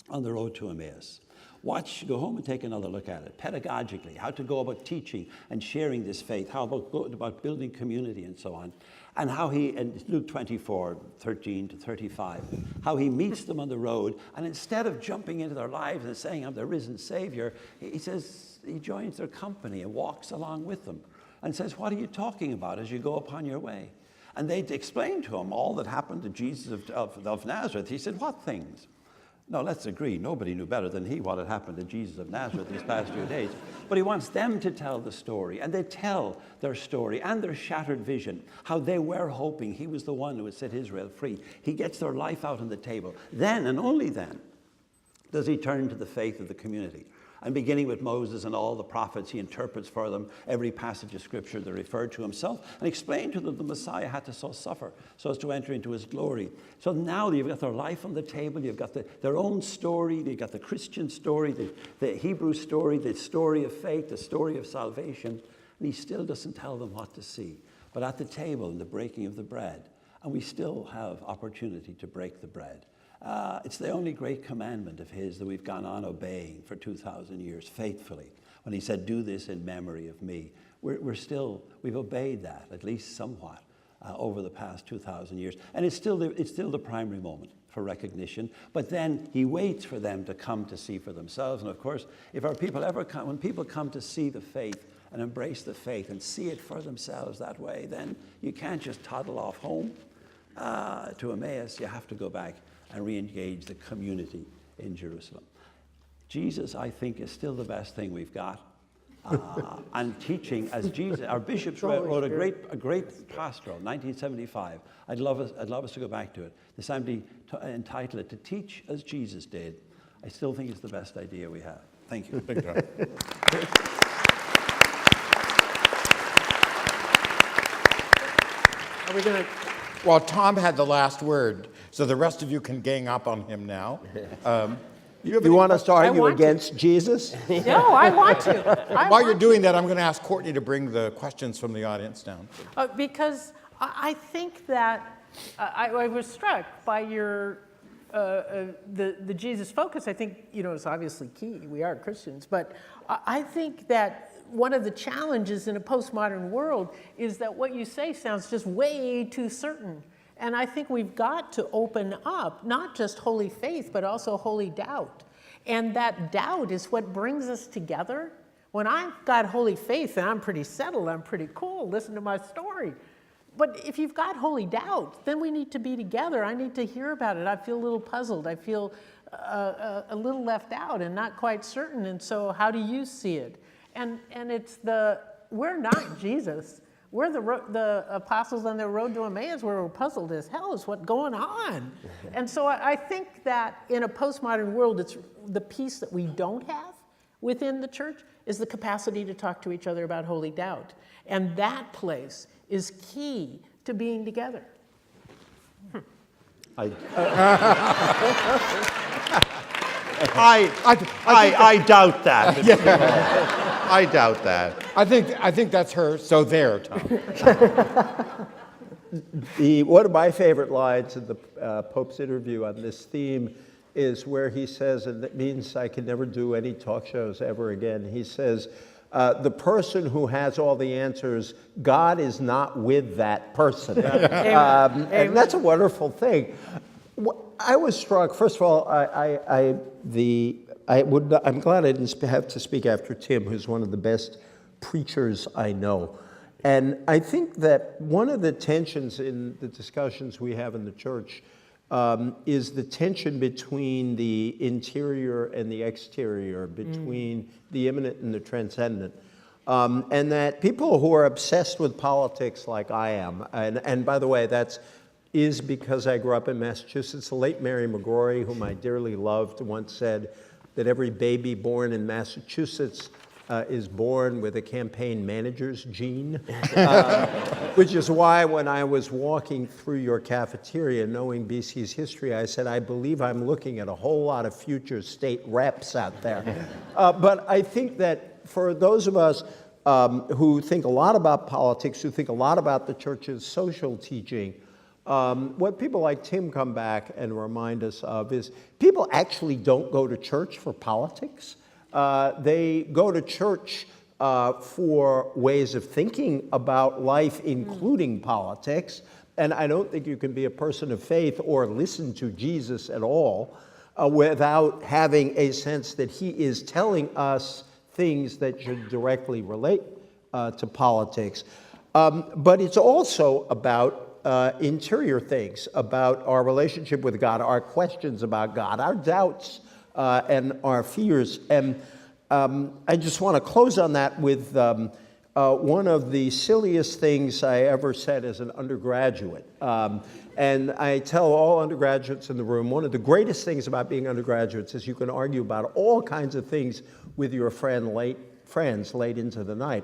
on the road to Emmaus. Go home and take another look at it, pedagogically, how to go about teaching and sharing this faith, how about building community and so on. And how he, in Luke 24, 13 to 35, how he meets them on the road, and instead of jumping into their lives and saying, I'm the risen Savior, he says, he joins their company and walks along with them and says, what are you talking about as you go upon your way? And they explained to him all that happened to Jesus of Nazareth. He said, what things? No, let's agree, nobody knew better than he what had happened to Jesus of Nazareth these past few days. But he wants them to tell the story, and they tell their story and their shattered vision, how they were hoping he was the one who would set Israel free. He gets their life out on the table. Then, and only then, does he turn to the faith of the community. And beginning with Moses and all the prophets, he interprets for them every passage of Scripture that referred to himself and explained to them the Messiah had to so suffer so as to enter into his glory. So now you've got their life on the table, you've got their own story, you've got the Christian story, the Hebrew story, the story of faith, the story of salvation, and he still doesn't tell them what to see. But at the table, in the breaking of the bread, and we still have opportunity to break the bread. It's the only great commandment of his that we've gone on obeying for 2,000 years faithfully. When he said, do this in memory of me, we've obeyed that, at least somewhat, over the past 2,000 years. And it's still the primary moment for recognition. But then he waits for them to come to see for themselves. And of course, if our people when people come to see the faith and embrace the faith and see it for themselves that way, then you can't just toddle off home to Emmaus. You have to go back and re-engage the community in Jerusalem. Jesus, I think, is still the best thing we've got. And teaching, as Jesus, our bishops wrote a great pastoral, 1975. I'd love us to go back to it. The assembly entitled it, To Teach as Jesus Did, I still think it's the best idea we have. Thank you. Big time. Are we going to? Well, Tom had the last word, so the rest of you can gang up on him now. You want us to argue want to. against Jesus? No, I want to. While you're doing that, I'm going to ask Courtney to bring the questions from the audience down. Because I think that I was struck by your the Jesus focus. I think is obviously key. We are Christians, but I think that one of the challenges in a postmodern world is that what you say sounds just way too certain. And I think we've got to open up not just holy faith, but also holy doubt. And that doubt is what brings us together. When I've got holy faith and I'm pretty settled, I'm pretty cool, listen to my story. But if you've got holy doubt, then we need to be together. I need to hear about it. I feel a little puzzled. I feel a little left out and not quite certain. And so how do you see it? And it's we're not Jesus. We're the apostles on their road to Emmaus where we're puzzled as hell is what's going on. And so I think that in a postmodern world, it's the piece that we don't have within the church is the capacity to talk to each other about holy doubt. And that place is key to being together. I doubt that. I doubt that. I think that's her. So there, Tom. One of my favorite lines in the Pope's interview on this theme is where he says, and that means I can never do any talk shows ever again. He says, the person who has all the answers, God is not with that person. And that's a wonderful thing. I was struck, first of all, I'm glad I didn't have to speak after Tim, who's one of the best preachers I know. And I think that one of the tensions in the discussions we have in the church is the tension between the interior and the exterior, between the immanent and the transcendent. And that people who are obsessed with politics like I am, and by the way, is because I grew up in Massachusetts. The late Mary McGrory, whom I dearly loved, once said that every baby born in Massachusetts is born with a campaign manager's gene, which is why when I was walking through your cafeteria, knowing BC's history, I said, I believe I'm looking at a whole lot of future state reps out there. But I think that for those of us who think a lot about politics, who think a lot about the church's social teaching, what people like Tim come back and remind us of is people actually don't go to church for politics. They go to church for ways of thinking about life, including politics. And I don't think you can be a person of faith or listen to Jesus at all without having a sense that he is telling us things that should directly relate to politics. But it's also about interior things, about our relationship with God, our questions about God, our doubts and our fears. And I just want to close on that with one of the silliest things I ever said as an undergraduate. And I tell all undergraduates in the room, one of the greatest things about being undergraduates is you can argue about all kinds of things with your friends late into the night.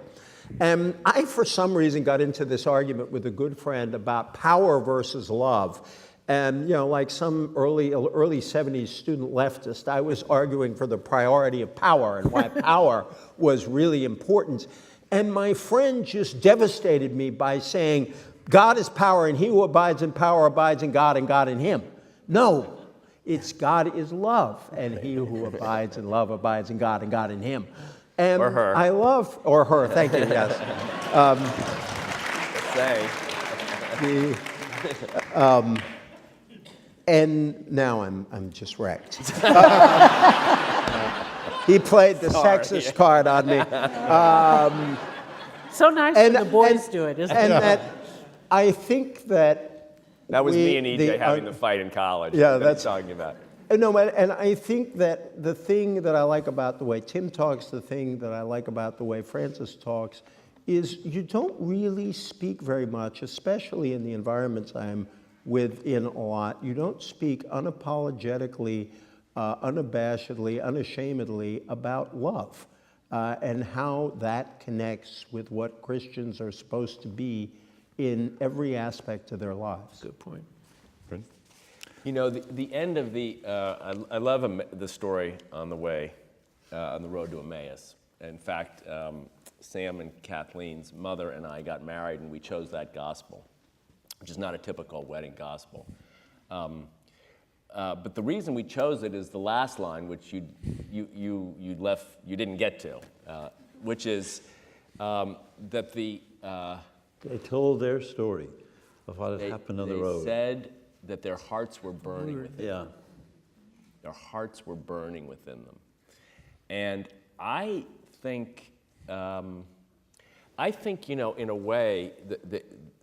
And I, for some reason, got into this argument with a good friend about power versus love. And, like some early 70s student leftist, I was arguing for the priority of power and why power was really important. And my friend just devastated me by saying, God is power, and he who abides in power abides in God, and God in him. No, it's God is love, and he who abides in love abides in God, and God in him. And or her. Or her, thank you, yes. And now I'm just wrecked. He played the sexist card on me. So nice when the boys do it, isn't it? And that I think that was me and EJ having the fight in college. Yeah, that's talking about. No, and I think that the thing that I like about the way Tim talks, the thing that I like about the way Francis talks, is you don't really speak very much, especially in the environments I'm within a lot. You don't speak unapologetically unabashedly, unashamedly about love and how that connects with what Christians are supposed to be in every aspect of their lives. Good point. Bryn? You know, the end of the, I love the story on the way, on the road to Emmaus. In fact, Sam and Kathleen's mother and I got married, and we chose that gospel, which is not a typical wedding gospel. But the reason we chose it is the last line, which you didn't get to, which is that the They told their story of what had happened on the road. They said that their hearts were burning within Yeah. them. Their hearts were burning within them. And I think, you know, in a way,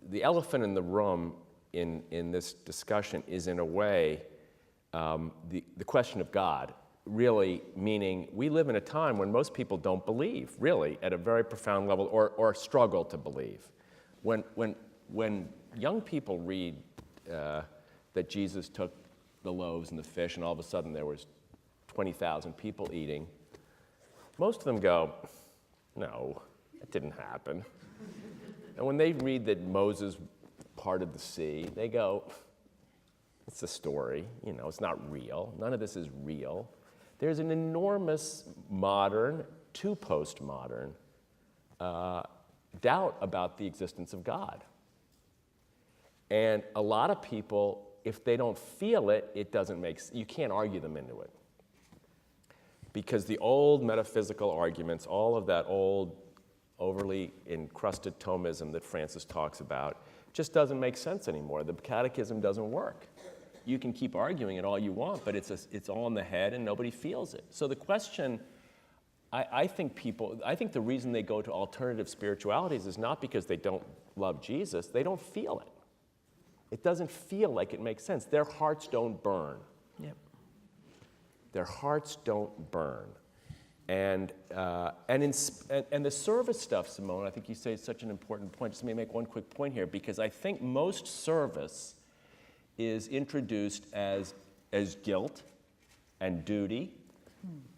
the elephant in the room in this discussion is, in a way, the question of God, really meaning we live in a time when most people don't believe, really, at a very profound level, or struggle to believe. When young people read that Jesus took the loaves and the fish, and all of a sudden there was 20,000 people eating, most of them go, no, that didn't happen. And when they read that Moses parted the sea, they go, it's a story, you know, it's not real. None of this is real. There's an enormous modern to postmodern doubt about the existence of God. And a lot of people, if they don't feel it, it doesn't make sense. You can't argue them into it. Because the old metaphysical arguments, all of that old, overly encrusted Thomism that Francis talks about, just doesn't make sense anymore. The catechism doesn't work. You can keep arguing it all you want, but it's all in the head and nobody feels it. So the question, I think the reason they go to alternative spiritualities is not because they don't love Jesus, they don't feel it. It doesn't feel like it makes sense. Their hearts don't burn. Yep. Their hearts don't burn. And the service stuff, Simone, I think you say is such an important point. Just let me make one quick point here, because I think most service is introduced as guilt and duty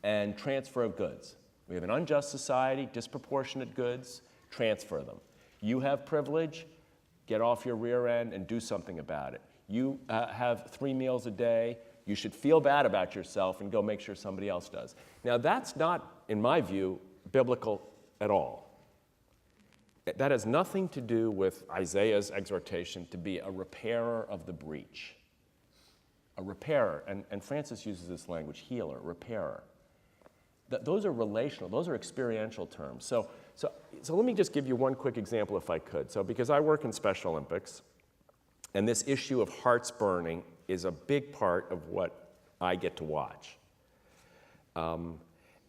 and transfer of goods. We have an unjust society, disproportionate goods, transfer them. You have privilege, get off your rear end and do something about it. You have 3 meals a day, you should feel bad about yourself and go make sure somebody else does. Now that's not, in my view, biblical at all. That has nothing to do with Isaiah's exhortation to be a repairer of the breach. A repairer, and Francis uses this language, healer, repairer. Those are relational, those are experiential terms. So let me just give you one quick example if I could. So because I work in Special Olympics, and this issue of hearts burning is a big part of what I get to watch.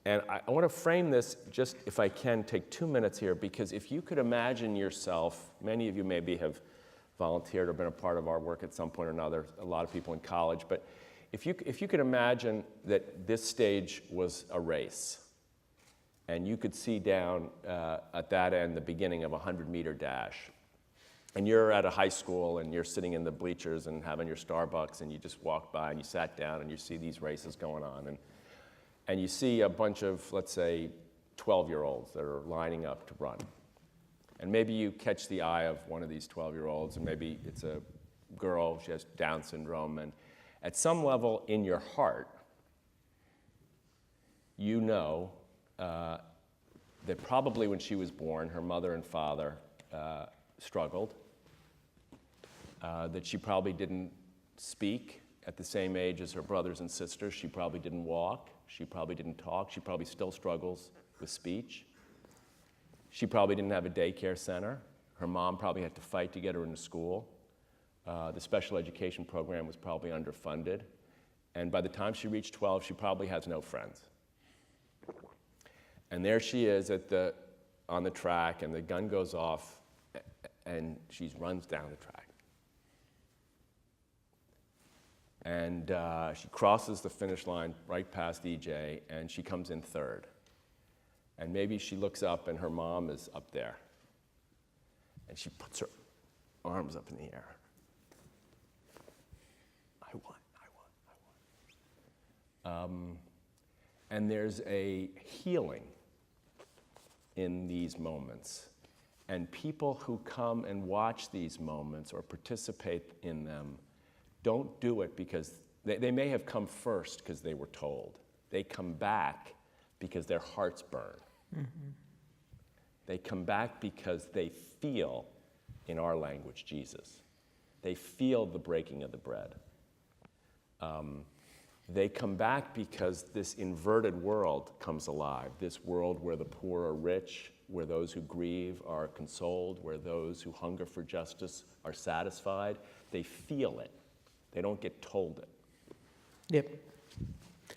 And I want to frame this, just if I can, take 2 minutes here, because if you could imagine yourself, many of you maybe have volunteered or been a part of our work at some point or another, a lot of people in college, but if you could imagine that this stage was a race, and you could see down at that end the beginning of a 100-meter dash, and you're at a high school and you're sitting in the bleachers and having your Starbucks, and you just walk by and you sat down and you see these races going on, and you see a bunch of, let's say, 12-year-olds that are lining up to run. And maybe you catch the eye of one of these 12-year-olds, and maybe it's a girl, she has Down syndrome, and at some level in your heart, you know that probably when she was born, her mother and father struggled, that she probably didn't speak at the same age as her brothers and sisters. She probably didn't walk. She probably didn't talk. She probably still struggles with speech. She probably didn't have a daycare center. Her mom probably had to fight to get her into school. The special education program was probably underfunded. And by the time she reached 12, she probably has no friends. And there she is on the track, and the gun goes off, and she runs down the track. And she crosses the finish line right past EJ, and she comes in third. And maybe she looks up, and her mom is up there. And she puts her arms up in the air. I won, I And there's a healing in these moments. And people who come and watch these moments or participate in them don't do it because they may have come first because they were told. They come back because their hearts burn. Mm-hmm. They come back because they feel, in our language, Jesus. They feel the breaking of the bread. They come back because this inverted world comes alive, this world where the poor are rich, where those who grieve are consoled, where those who hunger for justice are satisfied. They feel it. They don't get told it. Yep.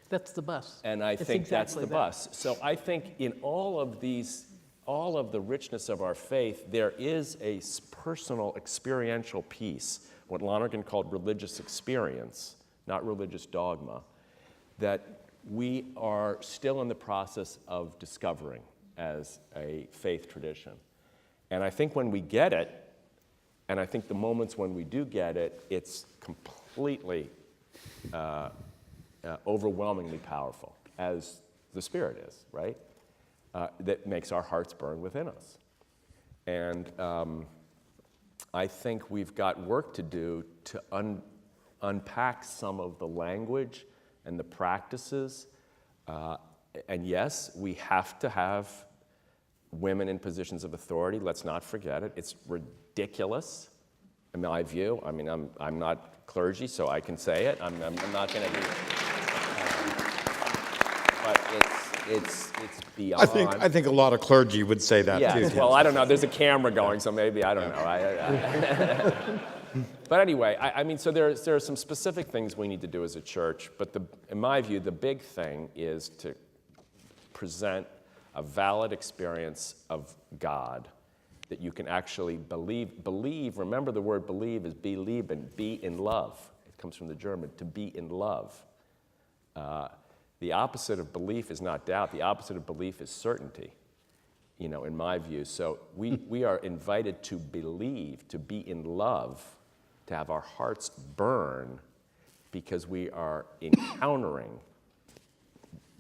That's the bus. And I It's think that's exactly the that. bus. So I think in all of the richness of our faith, there is a personal experiential piece, what Lonergan called religious experience, not religious dogma, that we are still in the process of discovering as a faith tradition. And I think when we get it, and I think the moments when we do get it, it's completely overwhelmingly powerful, as the Spirit is, right? That makes our hearts burn within us. And I think we've got work to do to unpack some of the language and the practices. And yes, we have to have women in positions of authority. Let's not forget it. It's ridiculous, in my view. I mean, I'm not clergy, so I can say it. I'm not going to be... but it's beyond... I think a lot of clergy would say that too. Yes, well, I don't know. There's a camera going, so maybe, I don't know. But anyway, I mean, so there are some specific things we need to do as a church, but in my view, the big thing is to present a valid experience of God that you can actually believe. Believe, remember the word believe is belieben, be in love. It comes from the German, to be in love. The opposite of belief is not doubt. The opposite of belief is certainty, in my view. So we are invited to believe, to be in love, to have our hearts burn, because we are encountering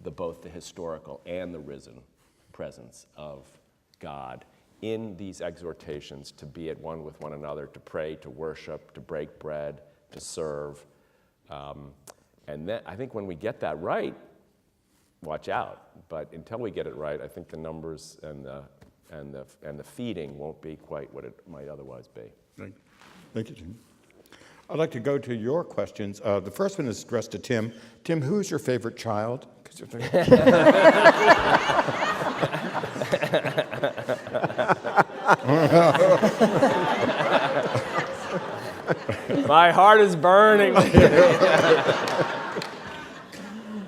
both the historical and the risen presence of God in these exhortations to be at one with one another, to pray, to worship, to break bread, to serve. And then I think when we get that right, watch out. But until we get it right, I think the numbers and the feeding won't be quite what it might otherwise be. Right. Thank you, Tim. I'd like to go to your questions. The first one is addressed to Tim. Tim, who's your favorite child? My heart is burning.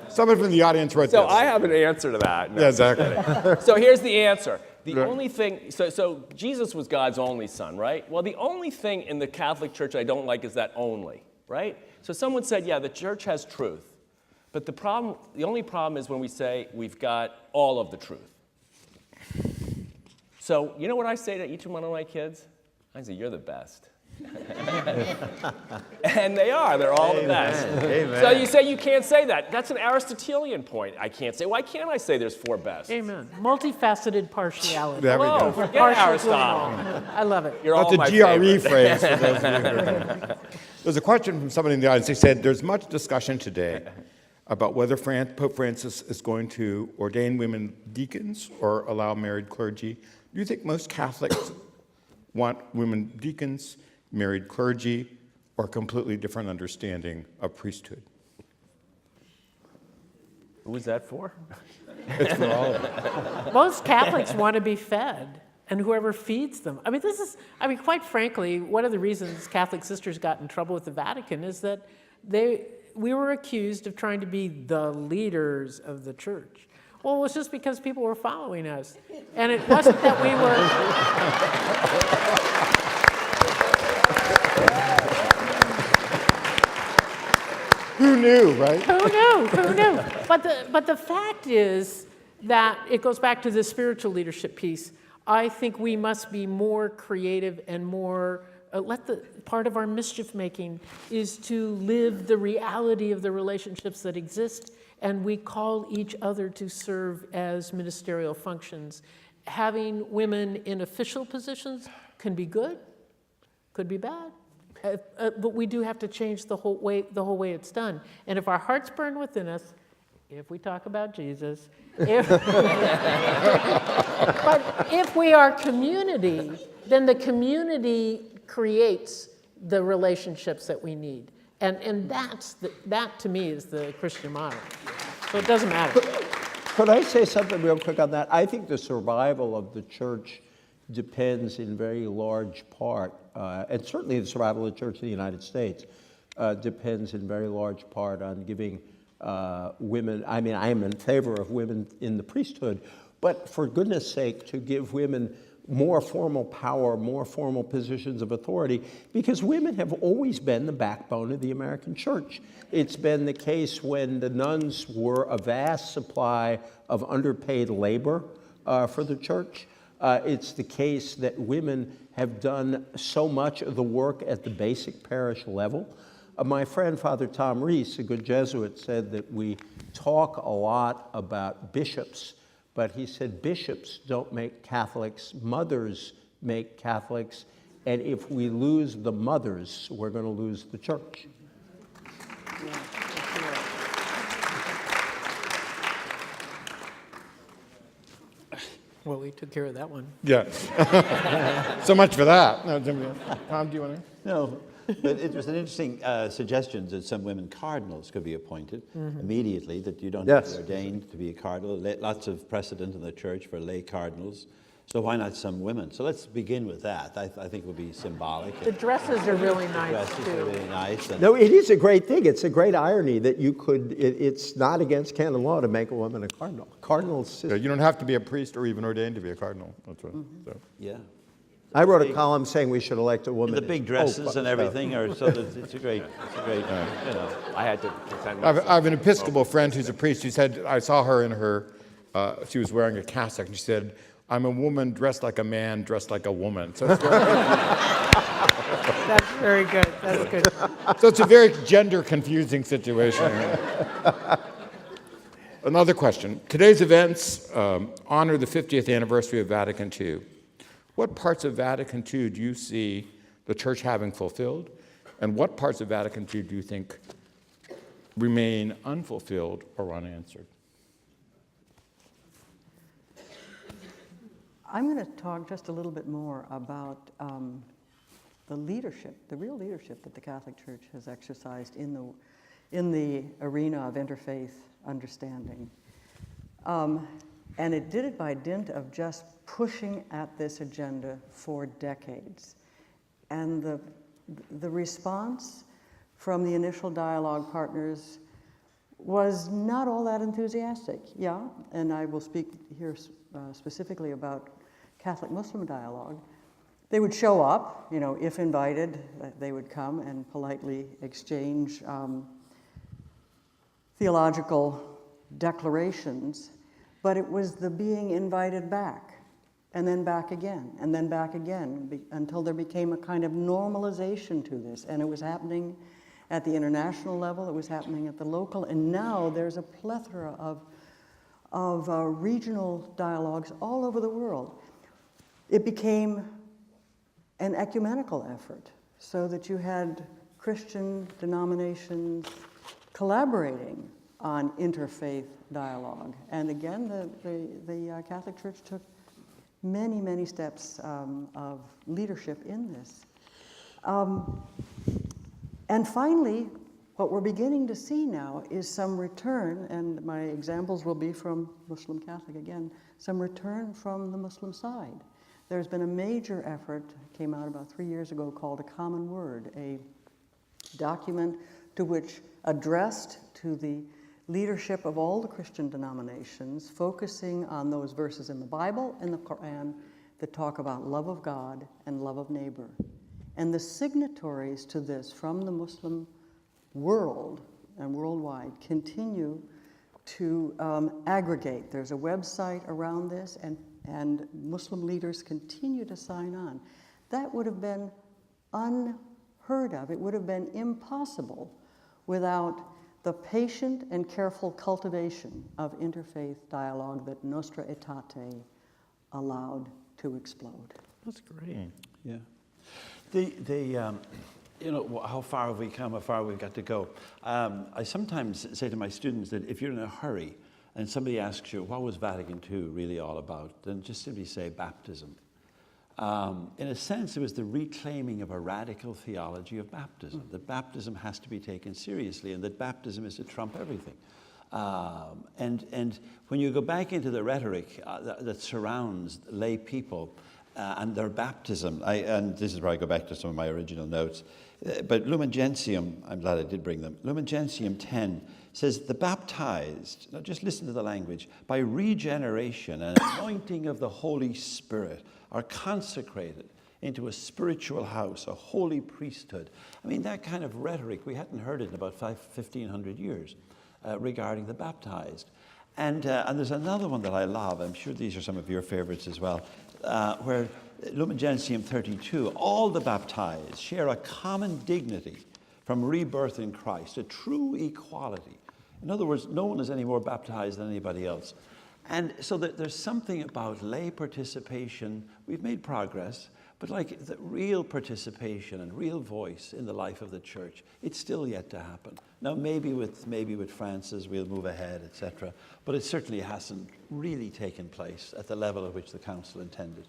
Someone from the audience wrote So this. I have an answer to that. No, Yeah, exactly. So here's the answer. The Right. only thing, so Jesus was God's only son, right? Well, the only thing in the Catholic Church I don't like is that only, right? So someone said, yeah, the church has truth. But the only problem is when we say we've got all of the truth. So you know what I say to each one of my kids? I say, you're the best. And they are. They're all the best. Amen. So you say you can't say that. That's an Aristotelian point. I can't say. Why can't I say there's four best? Amen. Multifaceted partiality. There we Whoa, go. forget Partial to Aristotle. all. I love it. You're all That's my a GRE favorite. phrase for those of you who are. There's a question from somebody in the audience. They said, there's much discussion today about whether Pope Francis is going to ordain women deacons or allow married clergy. Do you think most Catholics want women deacons, married clergy, or a completely different understanding of priesthood? Who is that for? It's for all of us. Most Catholics want to be fed, and whoever feeds them. I mean, quite frankly, one of the reasons Catholic sisters got in trouble with the Vatican is that we were accused of trying to be the leaders of the church. Well, it was just because people were following us. And it wasn't that we were... Who knew, right? Who knew? But the fact is that it goes back to the spiritual leadership piece. I think we must be more creative and more, part of our mischief making is to live the reality of the relationships that exist and we call each other to serve as ministerial functions. Having women in official positions can be good, could be bad, but we do have to change the whole way it's done. And if our hearts burn within us, if we talk about Jesus, but if we are community, then the community creates the relationships that we need. And that to me is the Christian model. So it doesn't matter. Could I say something real quick on that? I think the survival of the church depends in very large part, and certainly the survival of the church in the United States depends in very large part on giving women, I mean, I am in favor of women in the priesthood, but for goodness sake, to give women more formal power, more formal positions of authority, because women have always been the backbone of the American church. It's been the case when the nuns were a vast supply of underpaid labor for the church. It's the case that women have done so much of the work at the basic parish level. My friend, Father Tom Reese, a good Jesuit, said that we talk a lot about bishops, but he said bishops don't make Catholics, mothers make Catholics, and if we lose the mothers, we're going to lose the church. Well, we took care of that one. Yeah. So much for that. No, Tom, do you want to? No, but it was an interesting suggestion that some women cardinals could be appointed immediately, that you don't have to be ordained to be a cardinal. Lots of precedent in the church for lay cardinals. So why not some women? So let's begin with that. I think it would be symbolic. The dresses are really nice, Dresses too. are really nice. And No, it is a great thing. It's a great irony that you could, it's not against canon law to make a woman a cardinal. Cardinals. You don't have to be a priest or even ordained to be a cardinal. That's right. So. yeah. I wrote a column saying we should elect a woman. The big dresses and everything are so that it's a great, you know. I had to pretend I have an Episcopal friend who's a priest. She said, I saw her in her, she was wearing a cassock, and she said, I'm a woman dressed like a man, dressed like a woman. So it's That's very good. That's good. so it's a very gender confusing situation. Another question. Today's events honor the 50th anniversary of Vatican II. What parts of Vatican II do you see the church having fulfilled? And what parts of Vatican II do you think remain unfulfilled or unanswered? I'm going to talk just a little bit more about the leadership, the real leadership that the Catholic Church has exercised in the arena of interfaith understanding. And it did it by dint of just pushing at this agenda for decades. And the response from the initial dialogue partners was not all that enthusiastic. Yeah, and I will speak here specifically about Catholic-Muslim dialogue. They would show up, you know, if invited, they would come and politely exchange theological declarations, but it was the being invited back, and then back again, and then back again, until there became a kind of normalization to this, and it was happening at the international level, it was happening at the local, and now there's a plethora of regional dialogues all over the world. It became an ecumenical effort, so that you had Christian denominations collaborating on interfaith dialogue. And again, the Catholic Church took many, many steps of leadership in this. And finally, what we're beginning to see now is some return, and my examples will be from Muslim Catholic again, some return from the Muslim side. There's been a major effort, came out about 3 years ago, called A Common Word, a document to which addressed to the leadership of all the Christian denominations, focusing on those verses in the Bible and the Quran that talk about love of God and love of neighbor. And the signatories to this from the Muslim world and worldwide continue to aggregate. There's a website around this, and Muslim leaders continue to sign on. That would have been unheard of. It would have been impossible without the patient and careful cultivation of interfaith dialogue that Nostra Aetate allowed to explode. That's great. Yeah. You know, how far have we come, how far we've got to go. I sometimes say to my students that if you're in a hurry and somebody asks you, what was Vatican II really all about? Then just simply say baptism. In a sense, it was the reclaiming of a radical theology of baptism, that baptism has to be taken seriously and that baptism is to trump everything. And when you go back into the rhetoric that surrounds lay people and their baptism, and this is where I go back to some of my original notes, but Lumen Gentium, I'm glad I did bring them, Lumen Gentium 10 says, the baptized, now just listen to the language, by regeneration and anointing of the Holy Spirit are consecrated into a spiritual house, a holy priesthood. I mean, that kind of rhetoric, we hadn't heard it in about 1,500 years regarding the baptized. And there's another one that I love, I'm sure these are some of your favorites as well, where Lumen Gentium 32, all the baptized share a common dignity from rebirth in Christ, a true equality. In other words, no one is any more baptized than anybody else. And so there's something about lay participation. We've made progress, but like the real participation and real voice in the life of the church, it's still yet to happen. Now, maybe with Francis, we'll move ahead, etc. But it certainly hasn't really taken place at the level at which the council intended.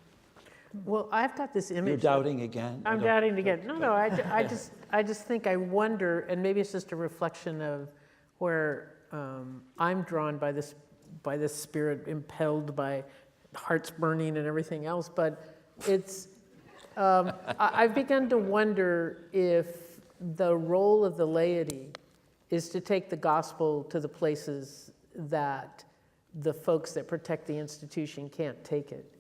Well, I've got this image. You're doubting again? I'm doubting again. No, I just think I wonder, and maybe it's just a reflection of where I'm drawn by this spirit, impelled by hearts burning and everything else. But it's, I've begun to wonder if the role of the laity is to take the gospel to the places that the folks that protect the institution can't take it.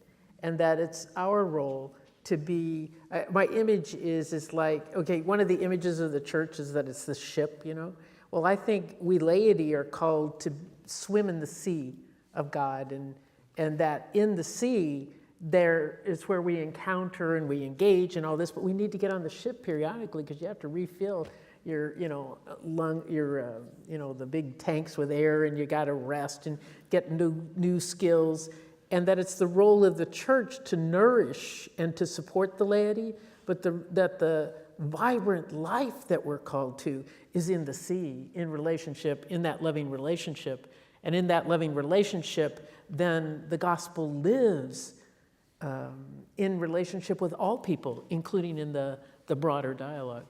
And that it's our role to be, my image is like, okay, one of the images of the church is that it's the ship, you know? Well, I think we laity are called to swim in the sea of God, and that in the sea, there is where we encounter and we engage and all this, but we need to get on the ship periodically because you have to refill your, the big tanks with air, and you got to rest and get new skills. And that it's the role of the church to nourish and to support the laity, but that the vibrant life that we're called to is in the sea, in relationship, in that loving relationship. And in that loving relationship, then the gospel lives in relationship with all people, including in the broader dialogue.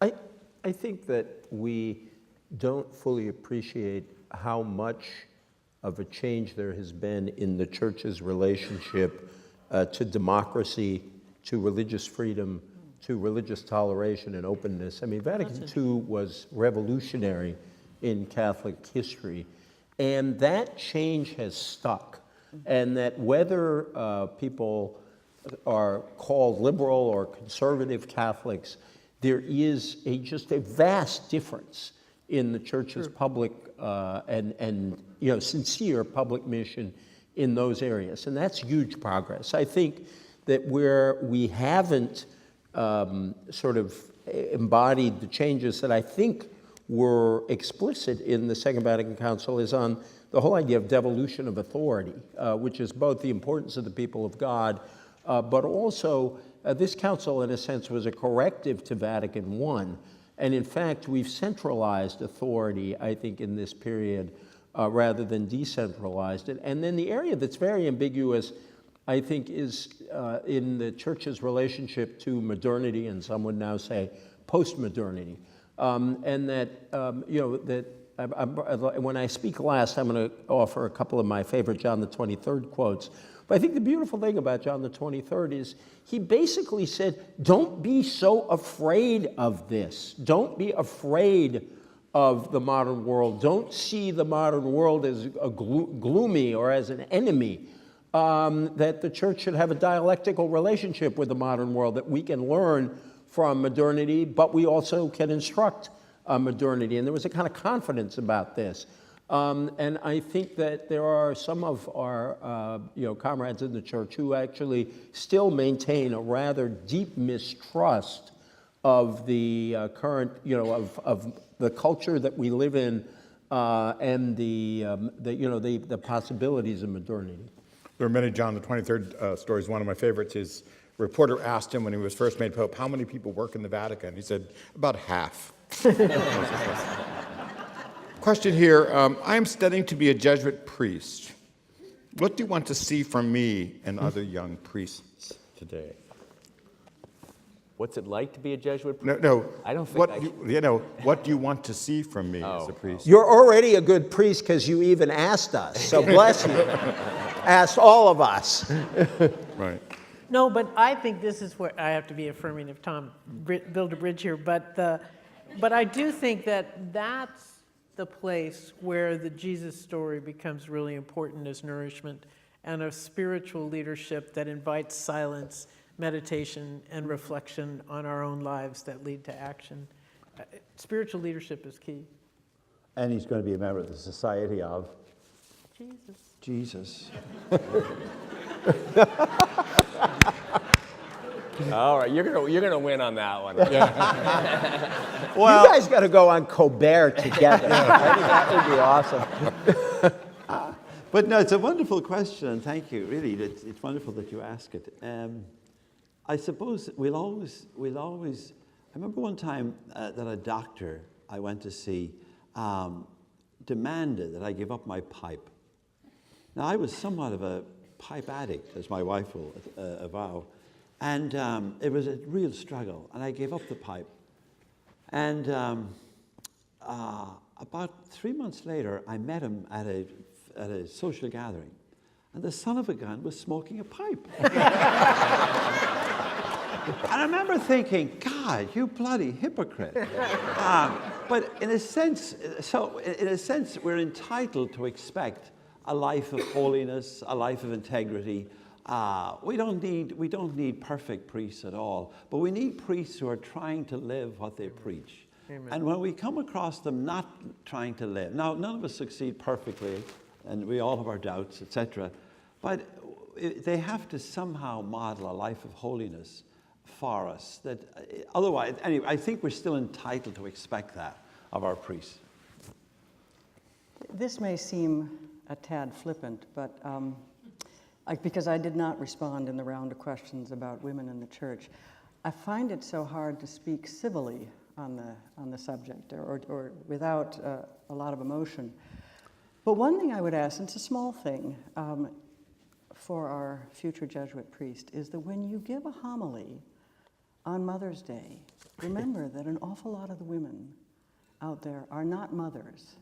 I think that we don't fully appreciate how much of a change there has been in the church's relationship to democracy, to religious freedom, to religious toleration and openness. I mean, Vatican II was revolutionary in Catholic history, and that change has stuck. And that whether people are called liberal or conservative Catholics, there is just a vast difference in the church's public and sincere public mission in those areas. And that's huge progress. I think that where we haven't sort of embodied the changes that I think were explicit in the Second Vatican Council is on the whole idea of devolution of authority, which is both the importance of the people of God, but also this council, in a sense, was a corrective to Vatican I. And in fact, we've centralized authority, I think, in this period, rather than decentralized it. And then the area that's very ambiguous, I think, is in the church's relationship to modernity, and some would now say post-modernity. And that, when I speak last, I'm going to offer a couple of my favorite John the 23rd quotes. But I think the beautiful thing about John the 23rd is he basically said, don't be so afraid of this. Don't be afraid of the modern world. Don't see the modern world as a gloomy or as an enemy. That the church should have a dialectical relationship with the modern world, that we can learn from modernity, but we also can instruct modernity. And there was a kind of confidence about this. And I think that there are some of our comrades in the church who actually still maintain a rather deep mistrust of the current, of the culture that we live in, and the possibilities of modernity. There are many John the 23rd stories. One of my favorites is a reporter asked him when he was first made Pope, how many people work in the Vatican? He said, about half. Question here, I am studying to be a Jesuit priest. What do you want to see from me and other young priests today? What's it like to be a Jesuit? No. I don't think what do you want to see from me as a priest? You're already a good priest because you even asked us, so bless you. Asked all of us. Right. No, but I think this is where I have to be affirming of Tom, build a bridge here, but I do think that that's the place where the Jesus story becomes really important as nourishment and a spiritual leadership that invites silence, meditation, and reflection on our own lives that lead to action. Spiritual leadership is key. And he's going to be a member of the Society of Jesus. All right, you're gonna win on that one. Well, you guys got to go on Colbert together. I think that would be awesome. But no, it's a wonderful question, and thank you. Really, it's wonderful that you ask it. I suppose we'll always. I remember one time that a doctor I went to see demanded that I give up my pipe. Now, I was somewhat of a pipe addict, as my wife will avow, and it was a real struggle. And I gave up the pipe. And about 3 months later, I met him at a social gathering, and the son of a gun was smoking a pipe. And I remember thinking, God, you bloody hypocrite. But in a sense, we're entitled to expect a life of holiness, a life of integrity. We don't need perfect priests at all, but we need priests who are trying to live what they preach. Amen. And when we come across them not trying to live, now none of us succeed perfectly, and we all have our doubts, etc. But they have to somehow model a life of holiness for us. That otherwise, anyway, I think we're still entitled to expect that of our priests. This may seem a tad flippant, but because I did not respond in the round of questions about women in the church, I find it so hard to speak civilly on the subject or without a lot of emotion. But one thing I would ask, and it's a small thing for our future Jesuit priest, is that when you give a homily on Mother's Day, remember that an awful lot of the women out there are not mothers,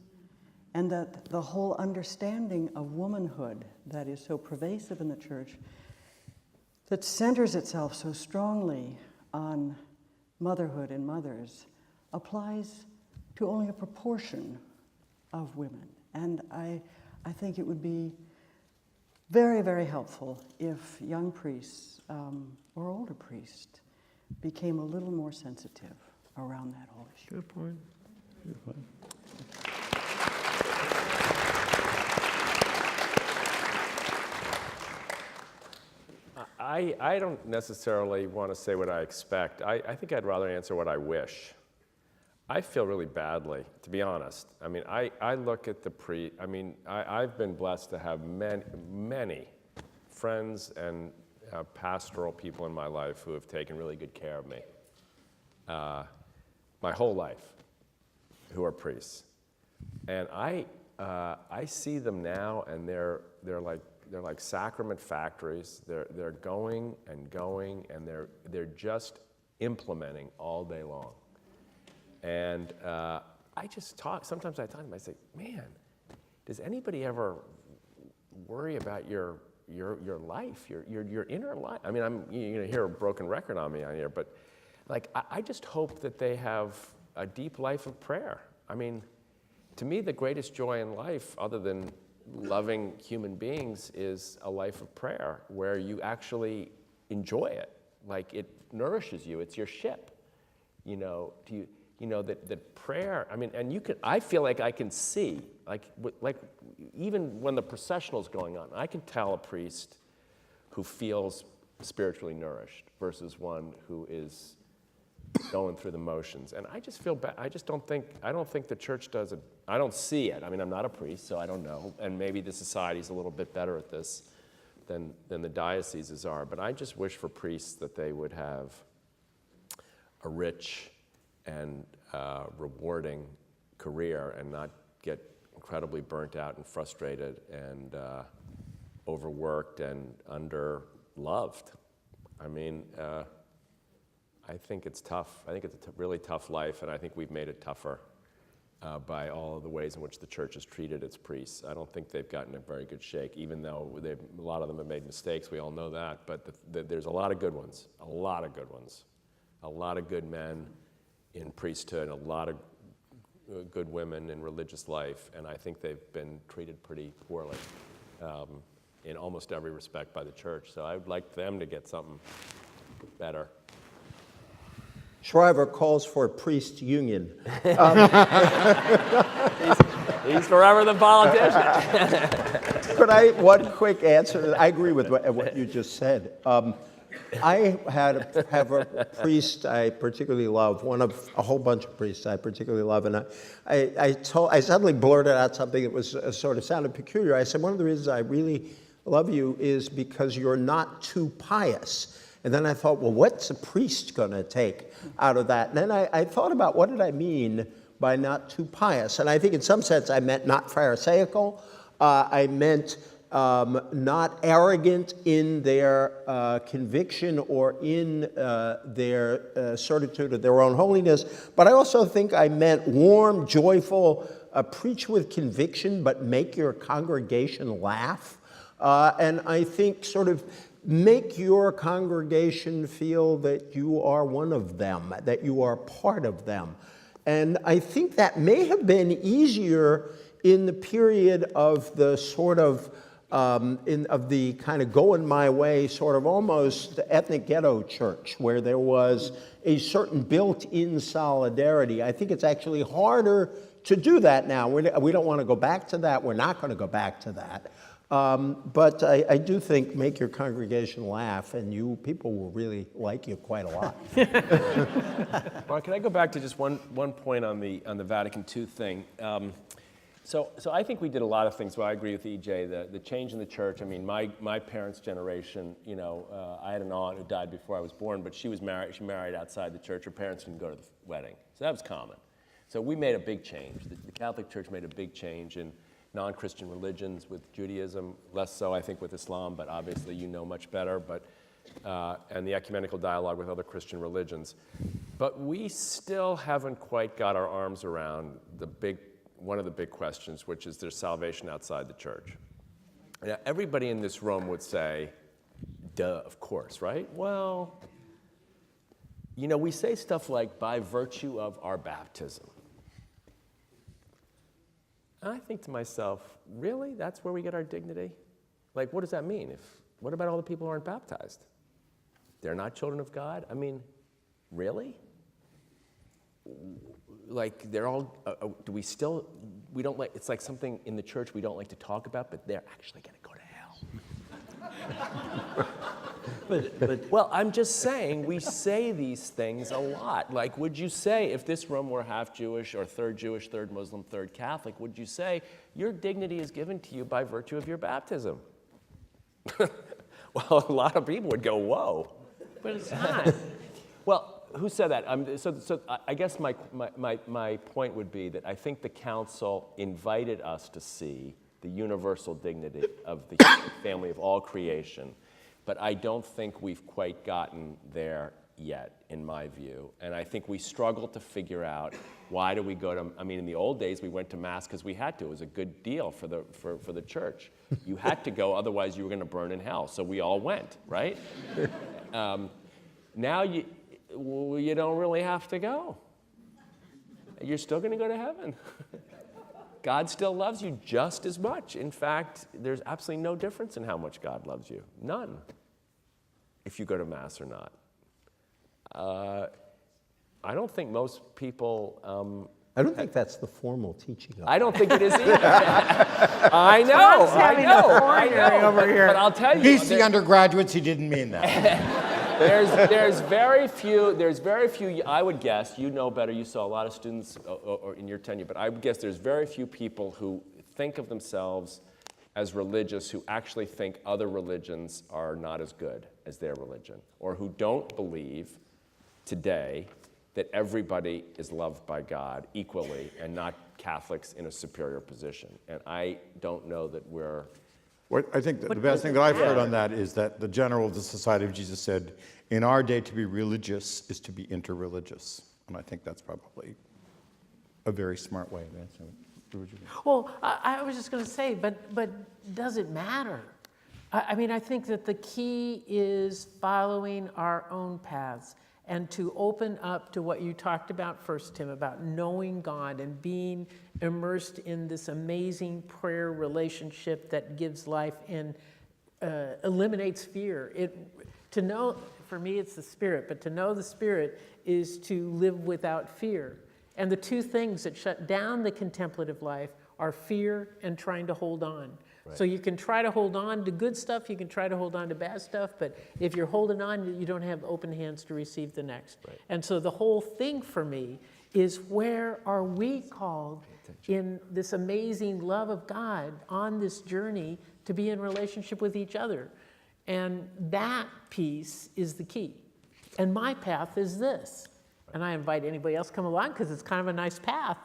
and that the whole understanding of womanhood that is so pervasive in the church, that centers itself so strongly on motherhood and mothers, applies to only a proportion of women. And I think it would be very, very helpful if young priests or older priests became a little more sensitive around that whole issue. Good point. Good point. I don't necessarily want to say what I expect. I think I'd rather answer what I wish. I feel really badly, to be honest. I mean, I look at I've been blessed to have many friends and pastoral people in my life who have taken really good care of me my whole life, who are priests. And I see them now, and they're like sacrament factories. They're going, and they're just implementing all day long. And sometimes I talk to them, I say, man, does anybody ever worry about your life, your inner life? I mean, you're gonna hear a broken record on me on here, but like, I just hope that they have a deep life of prayer. I mean, to me, the greatest joy in life, other than loving human beings, is a life of prayer where you actually enjoy it. Like, it nourishes you. It's your ship. That prayer, I mean, and I feel like I can see, like even when the processional's going on, I can tell a priest who feels spiritually nourished versus one who is going through the motions. And I just feel bad. I don't think the church does it. I don't see it. I mean, I'm not a priest, so I don't know. And maybe the society's a little bit better at this than the dioceses are. But I just wish for priests that they would have a rich and rewarding career and not get incredibly burnt out and frustrated and overworked and under-loved. I mean, I think it's tough. I think it's a really tough life, and I think we've made it tougher by all of the ways in which the church has treated its priests. I don't think they've gotten a very good shake, even though a lot of them have made mistakes. We all know that, but there's a lot of good ones, a lot of good ones, a lot of good men in priesthood, a lot of good women in religious life, and I think they've been treated pretty poorly in almost every respect by the church. So I would like them to get something better. Shriver calls for a priest union. He's forever the politician. One quick answer? I agree with what you just said. I have a priest I particularly love, one of a whole bunch of priests I particularly love, and I suddenly blurted out something that was sort of sounded peculiar. I said, one of the reasons I really love you is because you're not too pious. And then I thought, well, what's a priest going to take out of that? And then I thought about what did I mean by not too pious? And I think in some sense I meant not pharisaical. I meant not arrogant in their conviction or in their certitude of their own holiness. But I also think I meant warm, joyful, preach with conviction, but make your congregation laugh. And I think sort of make your congregation feel that you are one of them, that you are part of them. And I think that may have been easier in the period of the sort of, of the kind of going my way, sort of almost ethnic ghetto church, where there was a certain built-in solidarity. I think it's actually harder to do that now. We don't want to go back to that. We're not going to go back to that. But I do think make your congregation laugh, and people will really like you quite a lot. Mark, can I go back to just one point on the Vatican II thing? So I think we did a lot of things. Well, I agree with EJ. The change in the church. I mean, my parents' generation. You know, I had an aunt who died before I was born, but she was married. She married outside the church. Her parents didn't go to the wedding, so that was common. So we made a big change. The Catholic Church made a big change in non-Christian religions with Judaism, less so I think with Islam, but obviously you know much better, and the ecumenical dialogue with other Christian religions. But we still haven't quite got our arms around one of the big questions, which is there's salvation outside the church. Now, everybody in this room would say, duh, of course, right? Well, you know, we say stuff like, by virtue of our baptism. I think to myself, really? That's where we get our dignity? Like, what does that mean? What about all the people who aren't baptized? They're not children of God? I mean, really? Like, they're all, we don't like, it's like something in the church we don't like to talk about, but they're actually going to go to hell. Well, I'm just saying, we say these things a lot. Like, would you say, if this room were half Jewish or third Jewish, third Muslim, third Catholic, would you say, your dignity is given to you by virtue of your baptism? Well, a lot of people would go, whoa. But it's not. Well, who said that? So I guess my point would be that I think the council invited us to see the universal dignity of the family of all creation. But I don't think we've quite gotten there yet, in my view. And I think we struggle to figure out, why do we go to, I mean, in the old days, we went to Mass because we had to. It was a good deal for the church. You had to go, otherwise you were going to burn in hell. So we all went, right? Now you don't really have to go. You're still going to go to heaven. God still loves you just as much. In fact, there's absolutely no difference in how much God loves you. None. If you go to Mass or not. I don't think most people... I don't think that's the formal teaching of it. I don't think it is either. I know. Over here. But I'll tell you... He's the undergraduates, he didn't mean that. there's very few, I would guess, you know better, you saw a lot of students or in your tenure, but I would guess there's very few people who think of themselves as religious who actually think other religions are not as good as their religion, or who don't believe today that everybody is loved by God equally and not Catholics in a superior position. And I don't know that we're... I think the best thing that I've heard on that is that the general of the Society of Jesus said, in our day to be religious is to be interreligious. And I think that's probably a very smart way of answering it. Well, I was just going to say, but does it matter? I mean, I think that the key is following our own paths and to open up to what you talked about first, Tim, about knowing God and being immersed in this amazing prayer relationship that gives life and eliminates fear. To know, for me, it's the Spirit, but to know the Spirit is to live without fear. And the two things that shut down the contemplative life are fear and trying to hold on. Right. So you can try to hold on to good stuff, you can try to hold on to bad stuff, but if you're holding on, you don't have open hands to receive the next. Right. And so the whole thing for me is, where are we called in this amazing love of God on this journey to be in relationship with each other? And that piece is the key. And my path is this. And I invite anybody else to come along because it's kind of a nice path,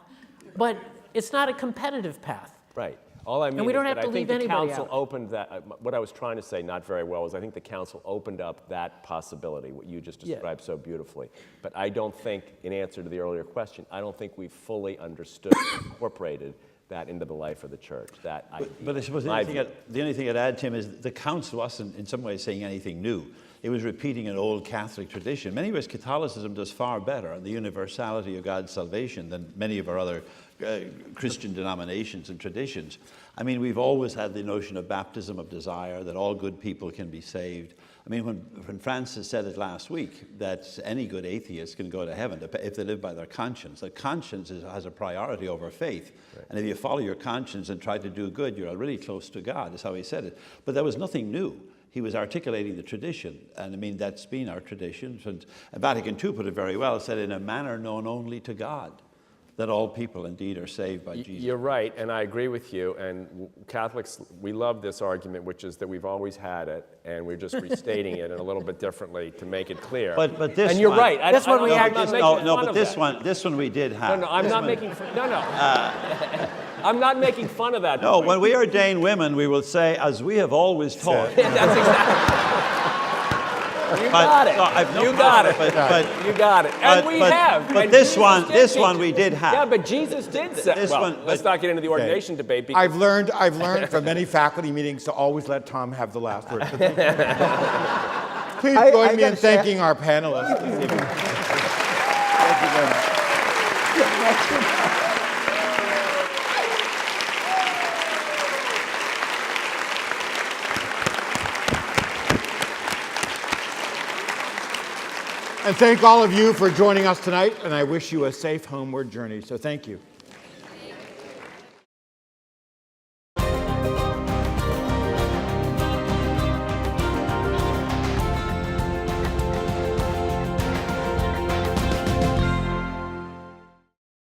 but it's not a competitive path. Right. All I mean And we don't is have that to I think leave the anybody council out. opened that, what I was trying to say, not very well, is I think the council opened up that possibility, what you just described so beautifully. But I don't think, in answer to the earlier question, I don't think we fully understood and incorporated that into the life of the church, that idea. But I suppose the only thing I'd add, Tim, is the council wasn't in some ways saying anything new. It was repeating an old Catholic tradition. In many ways, Catholicism does far better on the universality of God's salvation than many of our other Christian denominations and traditions. I mean, we've always had the notion of baptism of desire, that all good people can be saved. I mean, when Francis said it last week, that any good atheist can go to heaven if they live by their conscience. That conscience has a priority over faith. Right. And if you follow your conscience and try to do good, you're really close to God, is how he said it. But there was nothing new. He was articulating the tradition, and I mean, that's been our tradition. And Vatican II put it very well, said, in a manner known only to God, that all people indeed are saved by Jesus. You're right, and I agree with you. And Catholics, we love this argument, which is that we've always had it, and we're just restating it in a little bit differently to make it clear. But this and you're one, right. This one we had. this one we did have. No, I'm not making fun. I'm not making fun of that. No, when we ordain women, we will say, as we have always taught. That's exactly. You got it. You got it. You got it. And we have. But this one we did have. Yeah, but Jesus did say. Let's not get into the ordination debate. Because I've learned from many faculty meetings to always let Tom have the last word. Please join me in thanking our panelists this evening. Thank you very much. And thank all of you for joining us tonight, and I wish you a safe homeward journey. So thank you.